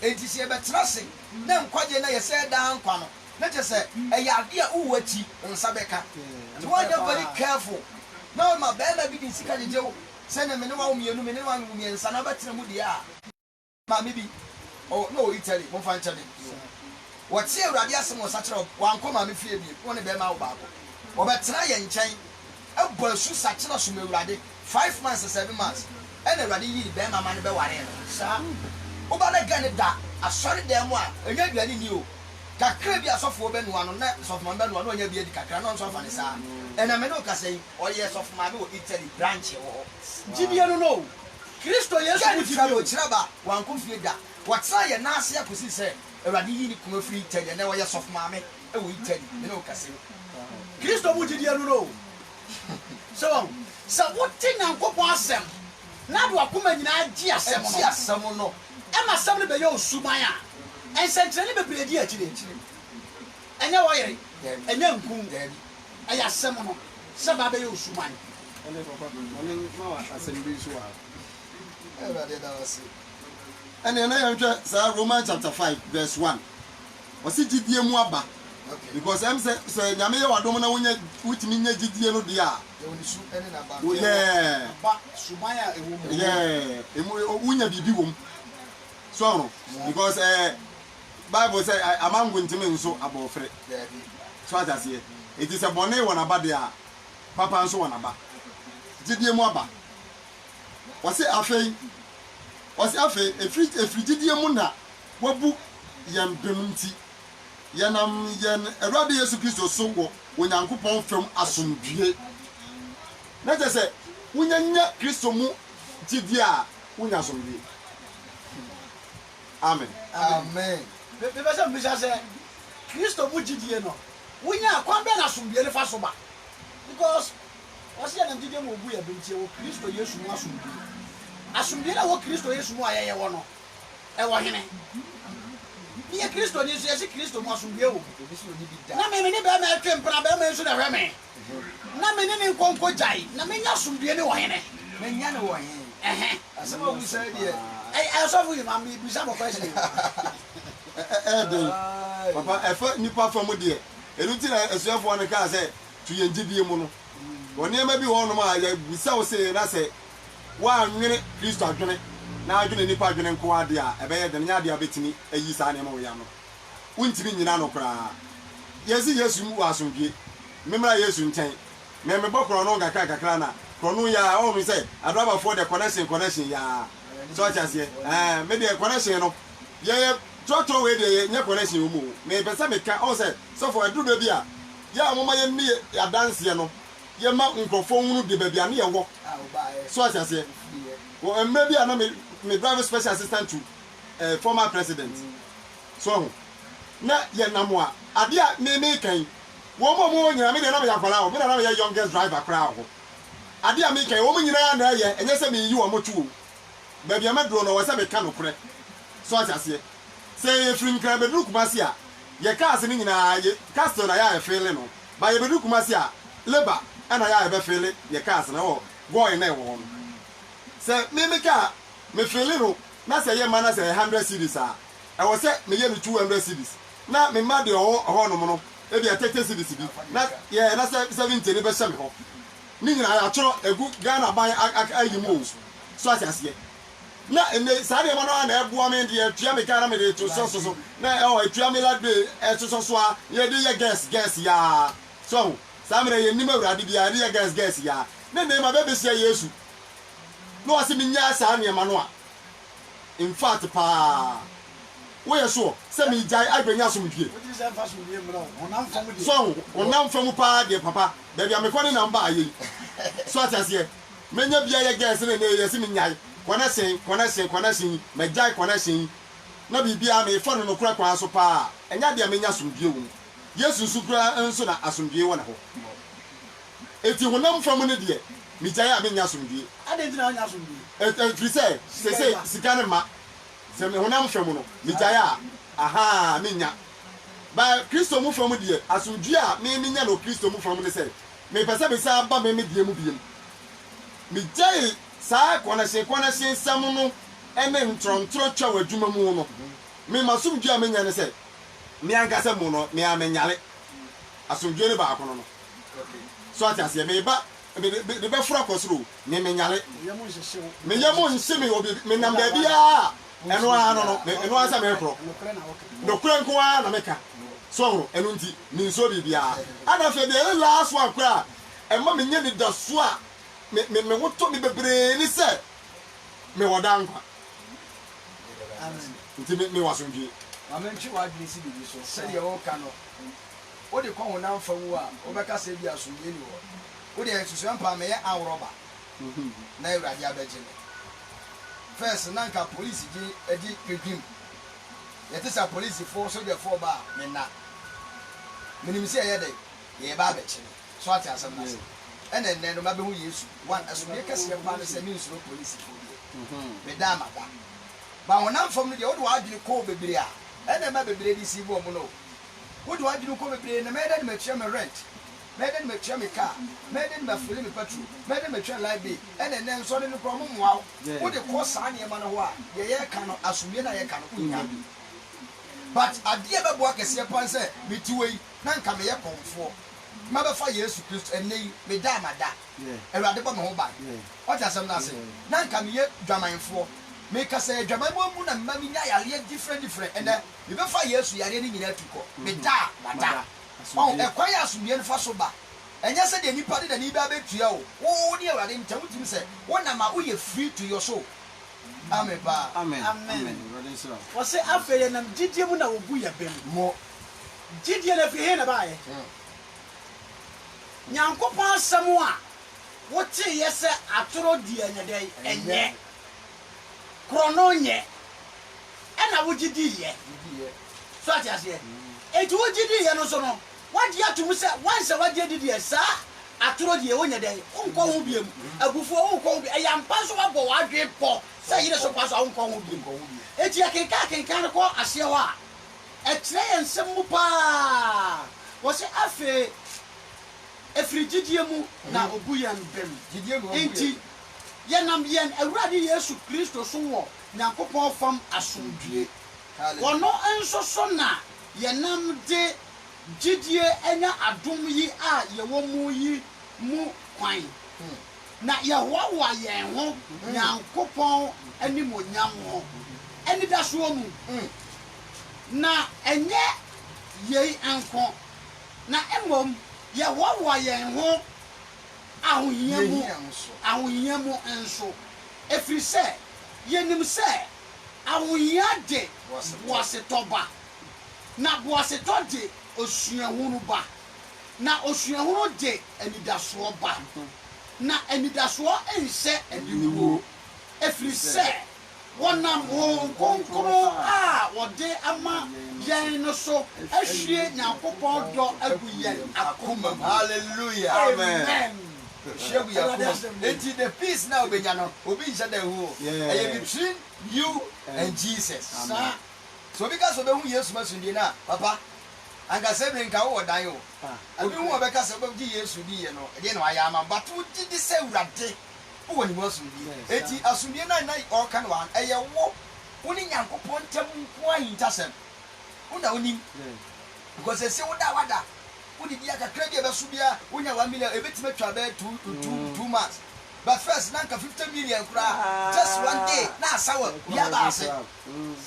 Speaker 3: enti si e be tena se na nkwaje na ye se da nkwa no na kyerɛ sɛ ɛyɛ ade a wowu akyi nsa bɛka nti woanyɛ very careful na ɔma bɛrima bi de sika gyegye wo sɛne mene wa wo mmienu mene wa wo mmiɛnsa na wobɛtena mu deɛ a maame bi na ɔ Italy momfa nkyɛ me wɔte awurade asɛm wɔ sa kyerɛ wankɔ maame fie bi wo ne bɛrima wo baako wɔbɛtena yɛ nkyɛn abɔ asu sakyera som awurade 5 months 7 months ɛna awurade yii bɛrima ma no bɛware no saa woba no ga ne da asɔre dan mu a ɛnya aduane ni o kakra bi asɔfoɔ bɛnoa no na sɔfoma bɛnoa na ɔnya bi adi kakra na ɔnso afa ne saa ɛna mene wo kasa yi ɔyɛ sɔfoma me wɔ Italy branch wɔ hɔ
Speaker 2: gyidie no Kristo Yesu mu gyidie
Speaker 3: o kyerɛ ba wankɔ fie da wɔtena yɛ naase akɔsi sɛ awurade yii ne kuma firi Italy ɛnɛ wɔyɛ sɔfoma me ɛwɔ Italy mene wo kasa yi
Speaker 2: Kristo mu gyidie no sɛ wote Nyankopɔn asɛm na de wakoma nyinaa gye asɛm no ɛma asɛm no bɛyɛ osuman a ɛnsɛnkyerɛnne bebree di akyire ɛnyɛ wɔyere ɛnyɛ nkum ɛyɛ asɛm no sɛ ba bɛyɛ osuman
Speaker 1: ɛne ɛna yɛnhwɛ saa Romans chapter 5 verse 1 ɔse gyidie mu aba because ɛm sɛ nyame yɛ wadom na wotumi nya gyidie no deɛ a wonya biribi wom so no because Bible sɛ amango ntimi nso abɔfrɛ so ataseɛ ɛti sɛ bɔne wɔ n'aba deɛ a papa nso wɔ n'aba gyidie mu aba wɔse afei ɛfiri gyidie mu na wabu yɛn bɛm nti yɛnam yɛn Awurade Yesu Kristo so wɔ Onyankopɔn fam asomdwie na kyerɛ sɛ wonyanya Kristo mu gyidie a wonya asomdwie amen
Speaker 2: bɛbɛ sɛ mbisa sɛ Kristo mu gyidie no wonya kwan bɛ na asomdwie ne fa so ba because wɔse yɛnam gyidie mu obu yɛ bɛntie wɔ Kristo Yesu mu asomdwie na wɔ Kristo Yesu mu a yɛyɛ wɔ no ɛwɔ hene Niye Kristo ni yesi Kristo mo asumdue wo. Na me ne be ma atwe mpra be ma nso na hwe me. Na me ne nkonko jai. Na me nya asumdue ne wo hene.
Speaker 3: Me nya ne wo hene. Asema wo bisa die.
Speaker 2: I so fu ma me bisa mo question.
Speaker 1: Papa efa nipa fa mo de. Enu ti na esuafo ne ka se tu ye ngidie mu no. Woni ma bi wo no ma ya bisa wo se na se wa nwene Kristo adwene na adwene nipa adwene nko ade a ebeye de nya ade abetini ayi saa ne ma wo ya no wontimi nyina no kra yesi Yesu mu asomdwie memra Yesu nten me bokro no kakra na krono ya onu se adraba for the connection ya so achase me de connection no ye toto we de nya connection mu me pesa me ka o se so for adru ba bi a ya mama ye ni adanse no ye ma nkofo hunu de ba bi ane ye wo so achase wo maybe ana me driver special assistant to former president so na ye namo a ade a me kan wo mo nyina me na me yakwala wo me na me youngest driver kra ho ade a me kan wo mo nyina na ye enye se me yi wo mo tu ba bia me dro no wo se me ka no kre so achase se free nkra be dru kumasi a ye cars ni nyina ye castle na ya e fele no ba ye be dru kumasi a labor ana ya e be fele ye cars na wo boy na e wo no se me ka me fele no na se ye ma na se 100 cedis a e wo se me ye me 200 cedis na me ma de ho no mo no e bia 30 cedis bi na ye na se 70 ne be hye me ho ni nyina ya choro egu Ghana ban ayimu so asiase na ene sare mo no na ebu ame de atua me ka na me de to so na atua me la de so a ye de ye gas ya so samre ye nima urade bia de ye gas ya na ma be besia Yesu no wase minya saa ne ma no a in fact pa wo ye so se mi jai agbenya so mdie so onam famu pa de papa da bia me kone na mba ayi so atase menya bia ye gas ne ye se minya connection me jai connection na bibia me fo no kura kwa so pa enya de menya so mdie wo Yesu su kura nso na asomdie wo na ho eti honam famu ne de mi jaya me nya somdie
Speaker 2: ade dina nya somdie
Speaker 1: free say sika ne ma se me honam hwemu no mi jaya aha me nya ba Kristo mu famu die asomdie a me nya no Kristo mu famu ne say me pese be sa ba me die mu biem mi jai sa connection samu no ene ntrontro twa wadwuma mu no me masomdie a me nya ne say me ankasa mu no me amenyale asomdwe ne ba kono no so atiase me ba me be fura kosoro me menyale me yamo nse me obi me nam ba bia eno ano no eno ansa me kro no kura nko a na meka so eno nti me nso bibia ana fe de last one kura emma me nye ni da so a me woto me bebre ni se me wodankwa
Speaker 3: amen
Speaker 1: nti me wasomdwe
Speaker 3: amentwi wadwene si bibi so sɛ deɛ wɔka no wode kɔ honam fa mu a wobɛka sɛ bi asomdwe ni hɔ wode susua mpa mɛyɛ aworoba na awurade abɛgye me first na nka police gye adi twedwim yɛte sɛ policefoɔ sogyafoɔ ba a menna menim sɛ ɛyɛ dɛ yɛba abɛkye me so ate asɛm no ase ɛna nnɛ no mabɛhu yesu one asomdwe kɛseɛ paa ne sɛ mensuro policefoɔ deɛ meda amada ba honam fam no deɛ wode wadwene kɔɔ bebree a ɛna ma bebree di si bo mo no wode wadwene kɔ bebree na mɛda ne matua me rent mɛda ne matua me car mɛda ne mafiri me petrol mɛda ne matua light bill ɛna nɛ nso ne no kɔ mo mmoa wode kɔ saa nneɛma no hɔ a yɛyɛ ka no asomdwe na yɛka no wonya bi but adeɛ bɛboa kɛseɛ pan sɛ meti wei na nka meyɛ kɔmfoɔ mabɛfa yesu kristo ɛnɛ yi meda amada awurade bɔ me ho ban ɔte asɛm no ase na nka meyɛ dwamanfoɔ meka say dwaman mo mu na mma mi nya yare different and you be fa yesu yare ni nyina tukọ me da bada oh e kwan ya asumie no fa so ba enya se de nipa de ni ba betua wo ni awade ntam tim se wona ma wo ye free to your soul amen ba
Speaker 1: amen
Speaker 2: wo se afeye nam gidie mu na ogu ya bem
Speaker 3: mo
Speaker 2: gidie na fi he na ba ye nyankopon asɛm a wote ye se atoro di anyade enye krono nye ena wogidi ye so ati ase eti wogidi ye no so no wadi atum se wanse wadi didi ye sa atoro die wonya den onko ho biem abufu onko ho bi ayampa so wabɔ wadwe pɔ se yire so paso onko ho biem eti akenka ko ase ho a ekyire ye nsem mu pa wo se afe efrigidie mu na obu ye mbem
Speaker 3: gidie mu
Speaker 2: enti yenam yen awurade yesu kristo so wo nyankopon fam asomdue wono enso so na yenam de gidie enya adom yi a yewo mu yi mu kwan na yehowa yen ho nyankopon animonyam ho eni da so mu na enye ye enko na emom yehowa yen ho ahohiamu enso efiri sɛ yenim sɛ ahohia de boasetoba na boasetɔ de osuahunu ba na osuahunu de anidasoɔ ba na anidasoɔ enhyɛ aniwuo efiri sɛ wɔnam wɔn konkro a wɔde ama yɛn no so ahwie nyankopɔn dɔ agu yɛn akoma mu
Speaker 3: hallelujah
Speaker 2: amen.
Speaker 3: Enti the peace now obenya no obi nhyɛ da hu between you and Jesus so because obehu yesu masundie na papa anka sɛ brinka wo dan o obi hu obeka sɛ obi yesu di ye no de na wayɛ ama but wo di sɛ urade wo ni masundie enti asundie na all kan one ɛyɛ wo ni nyankopɔn ntam nko ahintasɛm wo na wonim because say wo da wada wodi dia kakra bia beso bia wonya 1 million ebetima twa be 2 months but first nanka 50 million kura just one day na asawa bia ba ase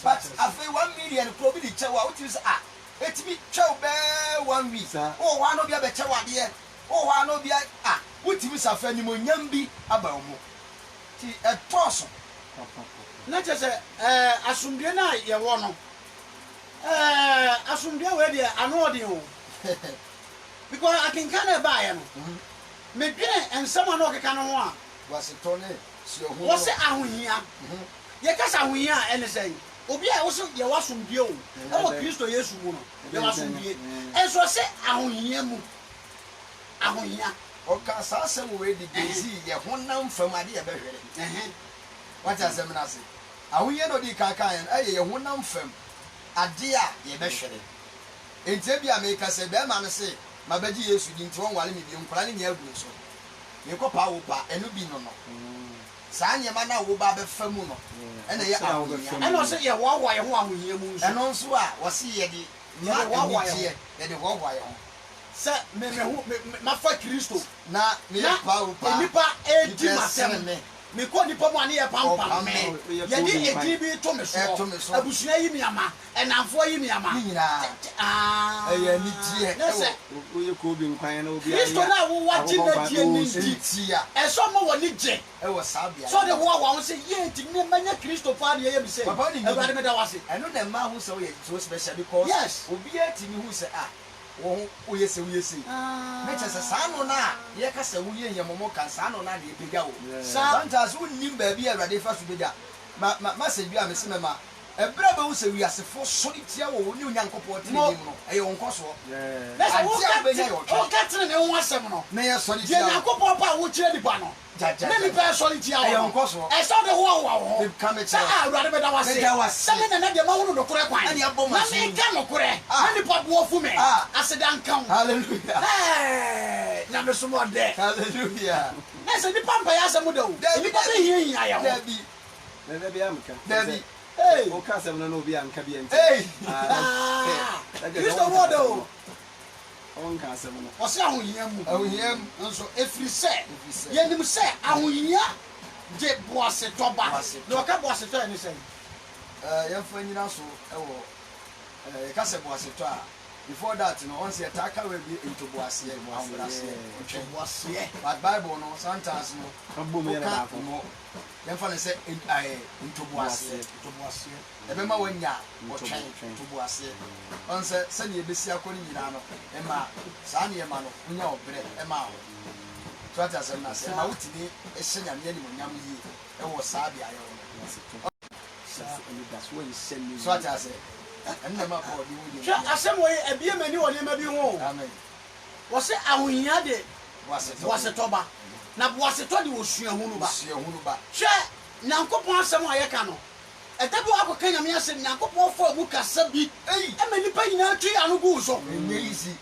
Speaker 3: but after 1 million kura bi di chewa what is etimi twa be 1 week oh wa no bia be chewa de oh wa no bia wotimi safa ni monyam bi aba mu ti etoso
Speaker 2: na chese asumdie na ye wo no asumdie we de ano odi ho because I can kind buy no me dwene ensam na okeka no ho a
Speaker 3: wasetone si ohu
Speaker 2: wo se ahohia ye kasa ahohia ene sei obi a wo se ye wasomdie o e wo Kristo Yesu mu no ye wasomdie enso se ahohia mu ahohia
Speaker 3: o ka sa asem we di gezi ye honam fam ade ye behwere wata asem na se ahohia no di kaka ye honam fam ade a ye behwere enti bia me ka se be ma no se mabaji yesu di nti won wale me bi nkora ne nya agu so me ko pa wo ba enu bi no no saa nyema na wo ba be fa mu no ena ye ahohia
Speaker 2: ena se ye wo ye ho ahohia mu nso
Speaker 3: eno nso a wo se ye di ma anigyeɛ yɛde wɔɔboa yɛ ho
Speaker 2: sɛ mafa kristo
Speaker 3: na meyɛ pawo paa
Speaker 2: nipa edi masɛm mekɔ nipa mu a ne yɛ pampam me yɛde edin bi to me so abusua yi miama ɛnamfoɔ yi miama
Speaker 3: ne nyinaa ɛyɛ anigyeɛ
Speaker 2: ne sɛ
Speaker 1: woyɛ kobi nkwan na obi
Speaker 2: kristo na wowa gye na die ne nti ɛsɔ ma wɔ ne gye
Speaker 3: ɛwɔ saa bea
Speaker 2: so de woa wa ho sɛ yɛ nti ne manya kristo paa de yɛ bi sɛ awurade meda wase
Speaker 3: ɛno na mma ho sɛ woyɛ so special because
Speaker 2: yes
Speaker 3: obiara timi hu sɛ wo woyɛ sɛ ne kyɛ sɛ saa no no a yɛka sɛ woyɛ nyɛmɔmɔ ka saa no no a de yɛpɛgya wo sometimes wonnim baabi a awurade fa so bɛgya masɛ bi a mese mɛma ɛberɛ a bɛwo sɛ wiasefo sɔre tia wɔ wo ne onyankopɔn tene nim no ɛyɛ wo nkɔsoɔ
Speaker 2: woka tene ne ho asɛm no
Speaker 3: na yɛ sɔre
Speaker 2: deɛ
Speaker 3: tia
Speaker 2: nyankopɔn pa a wokyerɛ nipa no ne nipa ɛsɔre tia
Speaker 3: ɛyɛ
Speaker 2: wo
Speaker 3: wo nkɔsoɔ
Speaker 2: ɛsɛ de hoahoa wo ho
Speaker 3: ka me
Speaker 2: sɛ
Speaker 3: kyerɛ
Speaker 2: awurade bɛda wase sɛ me nana deɛ ma wo no nokorɛ kwan
Speaker 3: ɛne abɔ
Speaker 2: na
Speaker 3: ma so
Speaker 2: meka nokorɛ na nipa boɔ fu me aseda nka wo
Speaker 3: hallelujah
Speaker 2: nyame som ɔdɛ
Speaker 3: hallelujah
Speaker 2: na sɛ nipa mpayɛ asɛm da wo nipa bɛhiahia yɛ ho
Speaker 3: dabi
Speaker 1: na bia meka
Speaker 3: dabi
Speaker 1: o ka asɛm no na obi anka bi enti
Speaker 2: kristo wɔdɛ o
Speaker 1: ɔnka asɛm no
Speaker 2: ɔsɛ ahohia mu
Speaker 3: ahohia
Speaker 2: nso ɛfiri sɛ yɛnim sɛ ahohia gye boasetɔ ba na ɔka boasetɔ ɛne sɛ
Speaker 3: yɛmfa nyina so ɛwɔ yɛka sɛ boasetɔ a before that no ɔn sɛ yɛtaa ka bi ntoboaseɛ ahobraseɛ
Speaker 2: boaseɛ
Speaker 3: but bible no sometimes no
Speaker 1: abom yɛ na baako
Speaker 3: mo yɛmfa no sɛ ntoboaseɛ ɛbɛma wanya ɔtwɛn ntoboaseɛ ɔn sɛ sɛdeɛ yɛbɛsi akɔ no nyinaa no ɛma saa nneɛma no wonya ɔberɛ ɛma wo so ate asɛm no ase ɛma wotumi ɛhyɛ nyame animonyam yie ɛwɔ saa beaeɛ wo no so ate asɛ ɛnnɛma paul de wo
Speaker 2: hwɛ asɛm wɔ yi abie m'ani wɔ nneɛma bi ho
Speaker 3: amen
Speaker 2: wɔsɛ ahohia de
Speaker 3: boasetɔ
Speaker 2: boasetɔ ba na boasetɔ de wɔsuahunu ba
Speaker 3: suahunu ba
Speaker 2: hwɛ nyankopɔn asɛm a yɛka no ɛda bi wakɔka nyame asɛm nyankopɔn fa mu kasa bi ɛma nnipa nyinaa twe ano gu wo so
Speaker 3: ɛnyɛ easy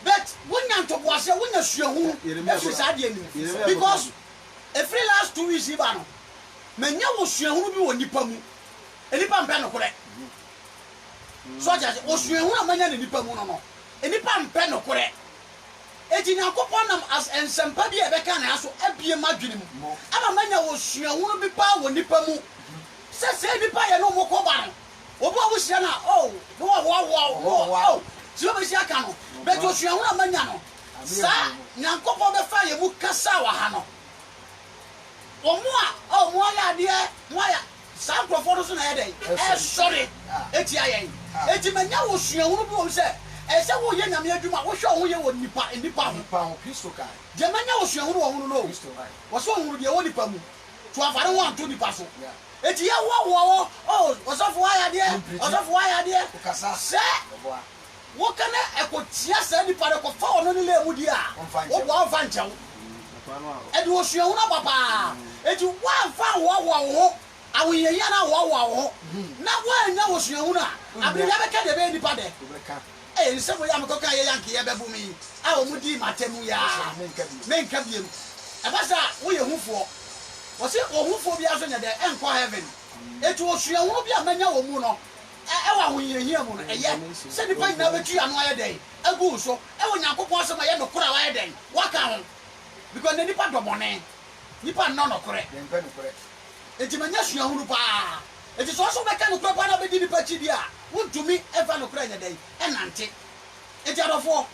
Speaker 2: but wonya ntɔboaseɛ wonya suahunu ɛfiri saa deɛ nim because ɛfiri last 2 weeks yi ba no manya wɔ suahunu bi wɔ nnipa mu nnipa mpɛ nokorɛ so agya sɛ osuahunu a manya ne nnipa mu no no nnipa mpɛ nokorɛ eti nyankopɔn nam as nsɛmpa bi a ɛbɛka ne aso abie ma dwene mu ama manya osuahunu bi paa wɔ nnipa mu sɛ sɛ nnipa yɛ no mokɔ ba no obi a wohyia no a ne wɔhoahoa sɛ wobɛhyia ka no bɛt osuahunu a manya no saa nyankopɔn bɛfa yɛ mu kasa wɔ ha no ɔmo mo ayɛ adeɛ mo ayɛ saa nkurɔfoɔ no so na ɛyɛ dɛn ɛsɔre ɛtia yɛn eti manya wɔ osuahunu bi wɔ sɛ ɛsɛ woyɛ nyame adwuma wohwɛ wo ho yɛ wɔ nipa ho
Speaker 3: kristo ka
Speaker 2: deɛ manya wɔ suahunu wɔ ho no wɔ sɛ ɔhunu deɛ wɔ nipa mu to afare ho anto nipa so eti yɛwoawoa wɔ ɔsɔfo wayɛ adeɛ sɛ woka ne ɛkɔtia saa nipa no kɔfa ɔno ne lɛ mu di a woboa womfa nkyɛw ɛde wɔ suahunu aba paa eti woamfa woawoa wo ho awoyɛyia no awoawoa wo ho na woanya wɔ suahunu a abereda bɛka deɛ bɛyɛ nipa dɛ nsɛm yɛ amekɔka yɛ yanke yɛbɛbo me a ɔmu di matemu yaa menka biem ɛba sɛ woyɛ hufoɔ wɔse ɔhufoɔ biara so nyɛ dɛ ɛnkɔ heaven ɛti ɔsuahunu bi a manya wɔ mu no ɛwɔ ahohiahia mu no ɛyɛ sɛ nipa nyinaa bɛtwi ano ayɛ dɛn agu so ɛwɔ nyankopɔn asɛm a yɛ nokorɛ a wayɛ dɛn waka ho because na nipa dɔbɔne nipa nnɔ nokorɛ ɛti manya suahunu paa ɛti sɛ ɔso wobɛka nokorɛ paa na bɛdi nipa akyi di a wontumi ɛfa nokorɛ nyɛ dɛn ɛnante ɛti adɔfoɔ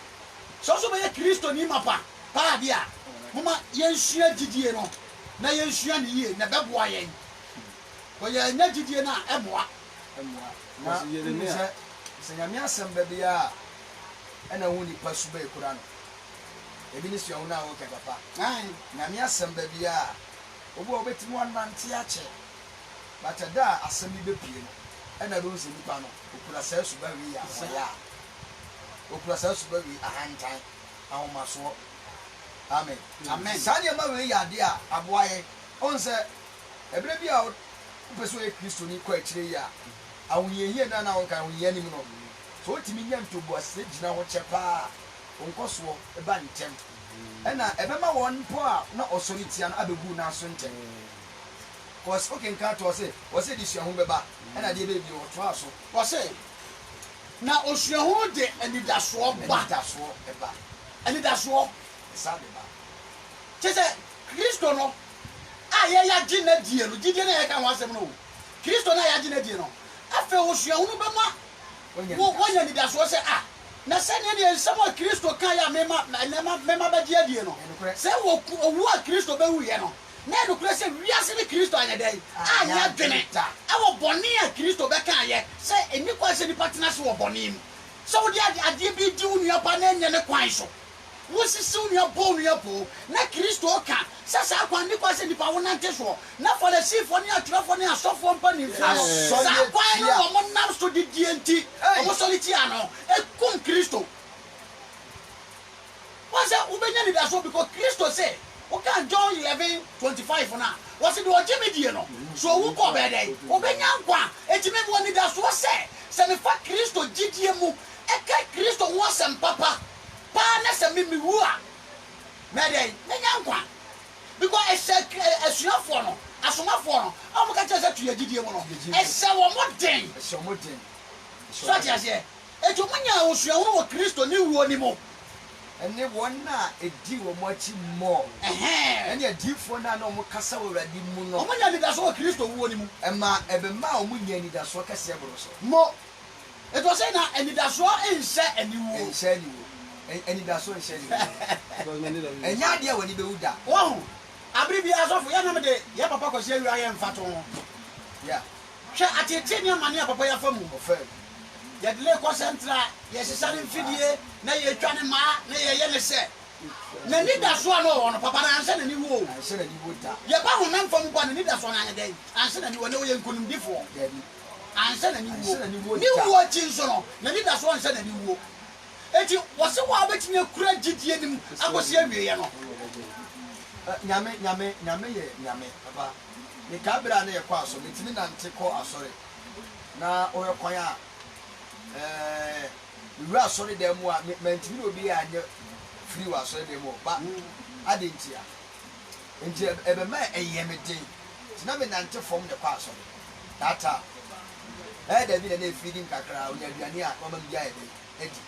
Speaker 2: sɛ ɔso bɛyɛ kristoni ma paa bi a moma yɛnsua gyidie no na yɛnsua ne yie na bɛboa yɛn yɛnya gyidie no a ɛmmoa
Speaker 3: sɛ nyame asɛm ba biaa ɛna wo nipa so bɛɛ kora no ebi ne suahunu a wokɛ papa nyame asɛm ba biaa obi a wobɛtumi wanante akyɛ bata da a asɛm yi bɛpie no ɛna bɛhu sɛ nipa no ɔkura saa suba wei ahɔyɛ a ɔkura saa suba wei ahantan ahomasoɔ amen saa nneɛma wei yɛ adeɛ a aboa yɛ ɔhu sɛ ɛberɛ bi a wopɛ sɛ ɔyɛ kristoni kɔ akyirɛ yi a ahohiahia no na wonka ahohia nim no sɛ wotumi nya ntoboaseɛ gyina hɔ kyɛ paa wo nkɔsoɔ ɛba ntɛm ɛna ɛbɛma wɔn mpo a na ɔsɔre tia no abɛgu no aso ntɛm kɔs okenka to ɔse de suahunu bɛba ɛna deɛ bɛbi wɔtoa so
Speaker 2: ɔse na osuahu de anidasoɔ ba anidasoɔ kyɛ sɛ kristo no a yɛyagye na die no gyidie na yɛka ho asɛm no o kristo na yɛagye na die no afei osuahu no bɛma wɔnya anidasoɔ sɛ a na sɛnea deɛ nsɛm a kristo ka yɛ a mema bɛgye adie no sɛ owu a kristo bɛwuyɛ no na ɛnokorɛ sɛ wiase ne kristo anyɛ dɛn anyɛ adwene ɛwɔ bɔne a kristo bɛkaayɛ sɛ ɛni kwan sɛ nnipa tena se wɔ bɔne mu sɛ wode adeɛ bi di wo nua pa na ɛnyɛ ne kwan so wosisi wo nua bɔ wo nua po na kristo ka sɛ saa kwan ne kwan sɛ nnipa wonante soɔ na farisifoɔ ne atwerɛfoɔ ne asɔfoɔ mpanimfoɔ no saa kwan no ɔmo nam so de die nti ɔmo sɔre tia no ɛkum kristo wɔn sɛ wobɛnya nidasoɔ because kristo sɛ woka John 11:25 na wɔsi de ɔgye me die no so owu kɔ bɛɛ dɛ obɛnya nkwa etimi wɔ nidasoɔ sɛ mefa kristo gyidie mu ɛka kristo ho asɛm papa paa na sɛ me wu a mɛdɛ mɛnya nkwa because ɛsɛ asuafoɔ no asomafoɔ no a wɔn ka kyerɛ sɛ tuya gyidie mu no ɛsɛ wɔn den so ati aseɛ etu mo nya osuahu wɔ kristo ne wuo ni mu.
Speaker 3: ɛne wɔn a ɛdi wɔn akyi mmɔ ɛne adiifoɔ no a na wɔn kasa wɔ Awurade mu no
Speaker 2: wɔn nya anidasoɔ wɔ kristo wuo ni mu
Speaker 3: ɛma ɛbɛma a wɔn nya anidasoɔ kɛseɛ boro so
Speaker 2: mo etu ɔsɛ na anidasoɔ nhyɛ aniwuo
Speaker 3: anidasoɔ nhyɛ aniwuo ɛnyɛ adeɛ a wɔn bɛwu da
Speaker 2: wɔn abiri bi asɔfo yɛn nam de yɛ papa kɔsi awia yɛ nfa to ho hwɛ atete nneɛma ne papa yɛ fa mu yɛdele kɔ sɛntra yɛsesa ne mfidie na yɛtwa ne maa na yɛyɛ ne sɛ n'ani dasoɔ no wɔ no papa na anhyɛ n'ani wuo yɛba honam fam bɔ n'ani dasoɔ no anyɛ dɛn anhyɛ n'ani wɔ ne woyɛ nkonimdifoɔ anhyɛ n'ani wuo ne wuo akyi nso no n'ani dasoɔ anhyɛ n'ani wuo eti wɔse wɔ a wobɛtumi akura gyidie nim akɔsi awieɛ no
Speaker 3: nyame yɛ nyame papa meka berɛ a ne yɛkɔ asɔre metumi nante kɔ asɔre na ɔyɛ kwan a wura asɔre dɛm mu a mantimi na obi a anyɛ firi wɔ asɔre dɛm mu ba ade ntia nti ɛbɛma ɛyɛ me den nti na menante fam de kɔ asɔre data dabi na ɛfiri di nkakra onya aduane a ɔma mbia yɛ de adi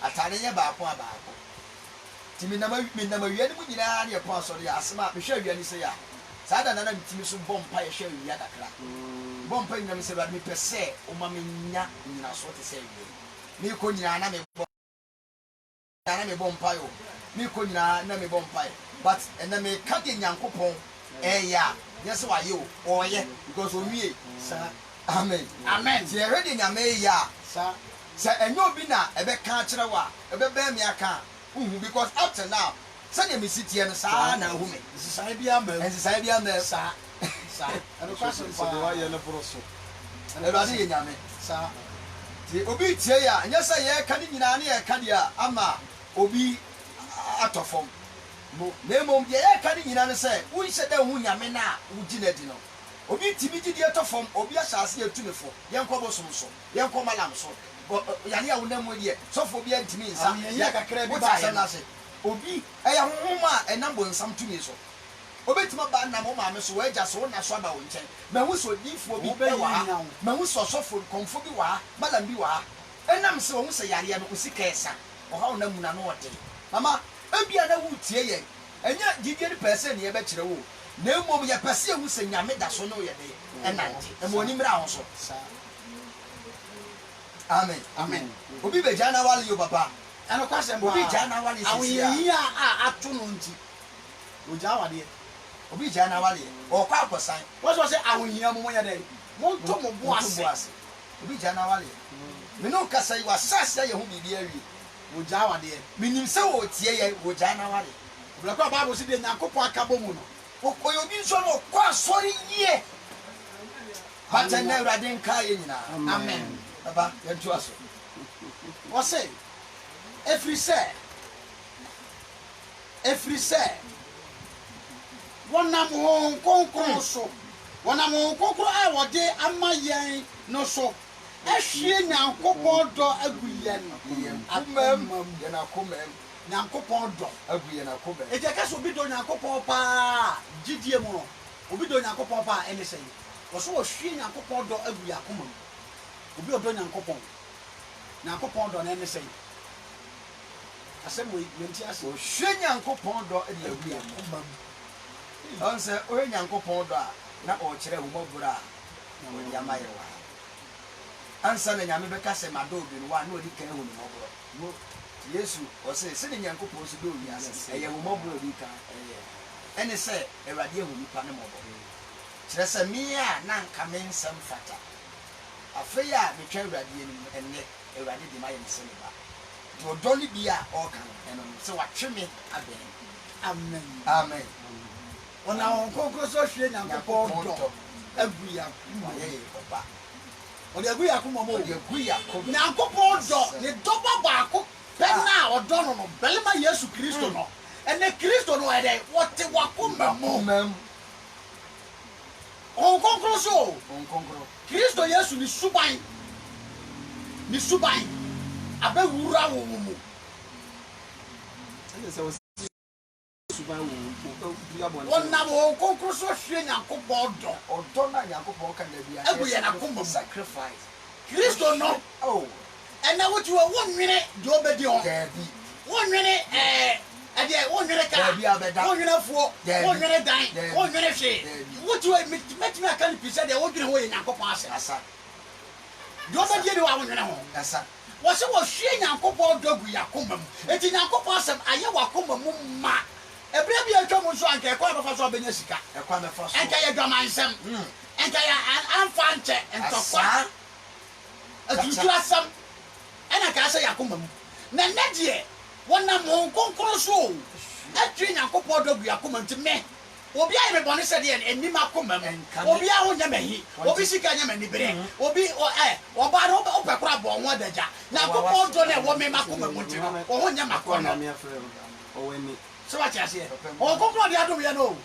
Speaker 3: atade yɛ baako a baako nti menam awia no mu nyinaa ne yɛkɔ asɔre a asɛm a mehwɛ awia ne sɛ yɛ a saa da nana metumi so bɔ mpa yɛhwɛ awia kakra bɔ mpa nyinam sɛ Awurade mepɛ sɛ ɔma menya nyinasoɔ te sɛ awia meekɔ nyinaa na mebɔ mpa yo meekɔ nyinaa na mebɔ mpa but ɛna meka de Nyankopɔn ɛyɛ a nyɛ sɛ wayɛ o ɔyɛ because ɔwie saa amen nti yɛhwɛ de Nyame yɛ a sɛ ɛnyɛ obi na ɛbɛka akyerɛ wo a ɛbɛbɛɛ me aka wohu because up to now sɛdeɛ mesi teɛ no saa na ahu me
Speaker 2: nsesae bi ama
Speaker 3: saa
Speaker 1: wayɛ no boro so
Speaker 3: Awurade yɛ nyame
Speaker 2: saa
Speaker 3: nti obi tie yɛ a ɛnyɛ sɛ yɛka ne nyinaa ne yɛka deɛ a ama obi atɔ fam na mmom deɛ yɛka ne nyinaa ne sɛ wonhyɛ dɛ hu nyame no a wogyi no adi no obi timi gyidie tɔ fam obi ahyɛase yɛtumifo yɛnkɔ bosom so yɛnkɔ malam so yane a wonam mu deɛ sɔfo bi antimi nsa wotasɛm no ase obi ɛyɛ honhom a ɛnam bonsam tumi so obetuma ba nam o maame so wagya so na so aba wo nkyɛn mahu so difoɔ bi bɛ wa mahu so sɔfo kɔmfo bi wa malam bi wa ɛnam sɛ wɔn sɛ yareɛ no osi kɛɛsa ɔha na mu na no ɔde mama ebia na wo tie yɛn ɛnya gyidie ne pɛsɛ ne yɛbɛkyerɛ wo na mmom yɛ pɛsɛ ehu sɛ nyame da so no yɛ de ɛnante ɛmo oni mra ho so amen obi be jana wale yo papa
Speaker 2: ɛno kwasɛm
Speaker 3: obi jana wale sisi
Speaker 2: awoyɛyi a ato no nti ogya awadeɛ
Speaker 3: obi jana wale ɔkɔ akɔsan
Speaker 2: wɔsɔ sɛ awohia mo yɛ dɛ monto mo bo ase
Speaker 3: obi jana wale me no kasa yi wasase yɛ ho biribi awie
Speaker 2: ogya awadeɛ
Speaker 3: minim sɛ wɔ tie yɛ wɔ jana wale
Speaker 2: blakɔ bible si de Nyankopɔn akabɔ mu no
Speaker 3: ɔyɛ obi nso no ɔkɔ asɔre yie bata na Awurade nka yɛ nyinaa
Speaker 2: amen
Speaker 3: baba yɛnto aso
Speaker 2: wɔse ɛfiri sɛ wɔnam Honhom Kronkron so wɔnam Honhom Kronkron a wɔde ama yɛn no so ahwie Nyankopɔn dɔ agu yɛn
Speaker 3: akomam yɛn akomam
Speaker 2: Nyankopɔn dɔ
Speaker 3: agu yɛn akomam
Speaker 2: ɛti ɛka sɛ obi dɔ Nyankopɔn paa gyidie mu no obi dɔ Nyankopɔn paa ɛne sɛ wɔso wɔhwie Nyankopɔn dɔ agu yɛn akomam obi ɔdɔ Nyankopɔn nyankopɔn dɔ na ɛne sɛn asɛm wei yɛnti ase
Speaker 3: ohwe nyankopɔn dɔ de agu yɛ mo ɔn sɛ ohwe nyankopɔn dɔ a na ɔkyerɛ wo mɔboro a na wɔde ama yɛ wa ansa na nyame bɛka sɛ madɔ obi no wa na ɔde kan hu ne mɔboro yesu ɔsɛ sɛde nyankopɔn so dɔ owi ase ɛyɛ wo mɔboro ɔde kan ɛne sɛ awurade ahu nipa ne mɔboro kyerɛ sɛ me a na nka me nsɛm fata afei a metwa awurade anim ɛnnɛ awurade de ma yɛ ne sɛ ne ba nti ɔdɔ no bi a ɔka no ɛno sɛ watwe me abɛn
Speaker 2: amen
Speaker 3: amen
Speaker 2: ɔna wɔn kɔnkɔn so hwie nyankopɔn dɔ agu yɛ akoma
Speaker 3: ɔyɛ ɔba
Speaker 2: ɔde agu yɛ akoma mo
Speaker 3: ɔde agu yɛ akoma
Speaker 2: nyankopɔn dɔ ne dɔbɔ baako pɛ na ɔdɔ no no bɛlima yesu kristo no ɛnɛ kristo no ɛdɛ wɔte wakoma mu ɔnkɔnkɔn so
Speaker 3: ɔnkɔnkɔn
Speaker 2: kristo yesu ni suban abɛwura wo mu ɔnam ɔnkɔnkɔn so hwie nyankopɔn dɔ
Speaker 3: ɔdɔ na nyankopɔn ka na bi
Speaker 2: agu yɛ n'akoma mu
Speaker 3: sacrifice
Speaker 2: kristo no ɛnɛ wotu wɔ wɔnwene deɛ ɔbɛdi hɔ
Speaker 3: daabi
Speaker 2: wɔnwene ɛdeɛ wɔnwene kaa wɔnwene afuo wɔnwene dan wɔnwene hwee wotu wɔ mɛtumi aka no pisa deɛ wɔdwene hɔ yɛ nyankopɔn asɛ deɛ ɔbɛdi ne wɔ a wɔnwene ho wɔsɛ wɔhwie nyankopɔn dɔ gu yɛ akoma mu enti nyankopɔn asɛm ayɛ wɔ akoma mu ma ɛberɛ bi atwa mu nso anka ɛkɔ bɛfa so ɔbɛnya sika ɛnka yɛ dwamansɛm ɛnka yɛ amfa nkyɛ ntɔkwa atutu asɛm ɛna kaa sɛ yɛ akoma mu na nnɛ deɛ wɔnam wɔn nkonkoro so atwe nyankopɔn dɔ gu yɛ akoma mu nti me obi ayɛ me bɔne sɛ deɛ anim akoma mu obi a wonyɛ m'ahi obi sika nyɛ m'anibere obi ɔbaa no wopɛ kora bɔ ho adagya nyankopɔn dɔ no ɛwɔ me makoma mu nti no ɔho nyɛ makɔ no sɛ wate aseɛ ɔnkɔnkɔn de adom yɛ no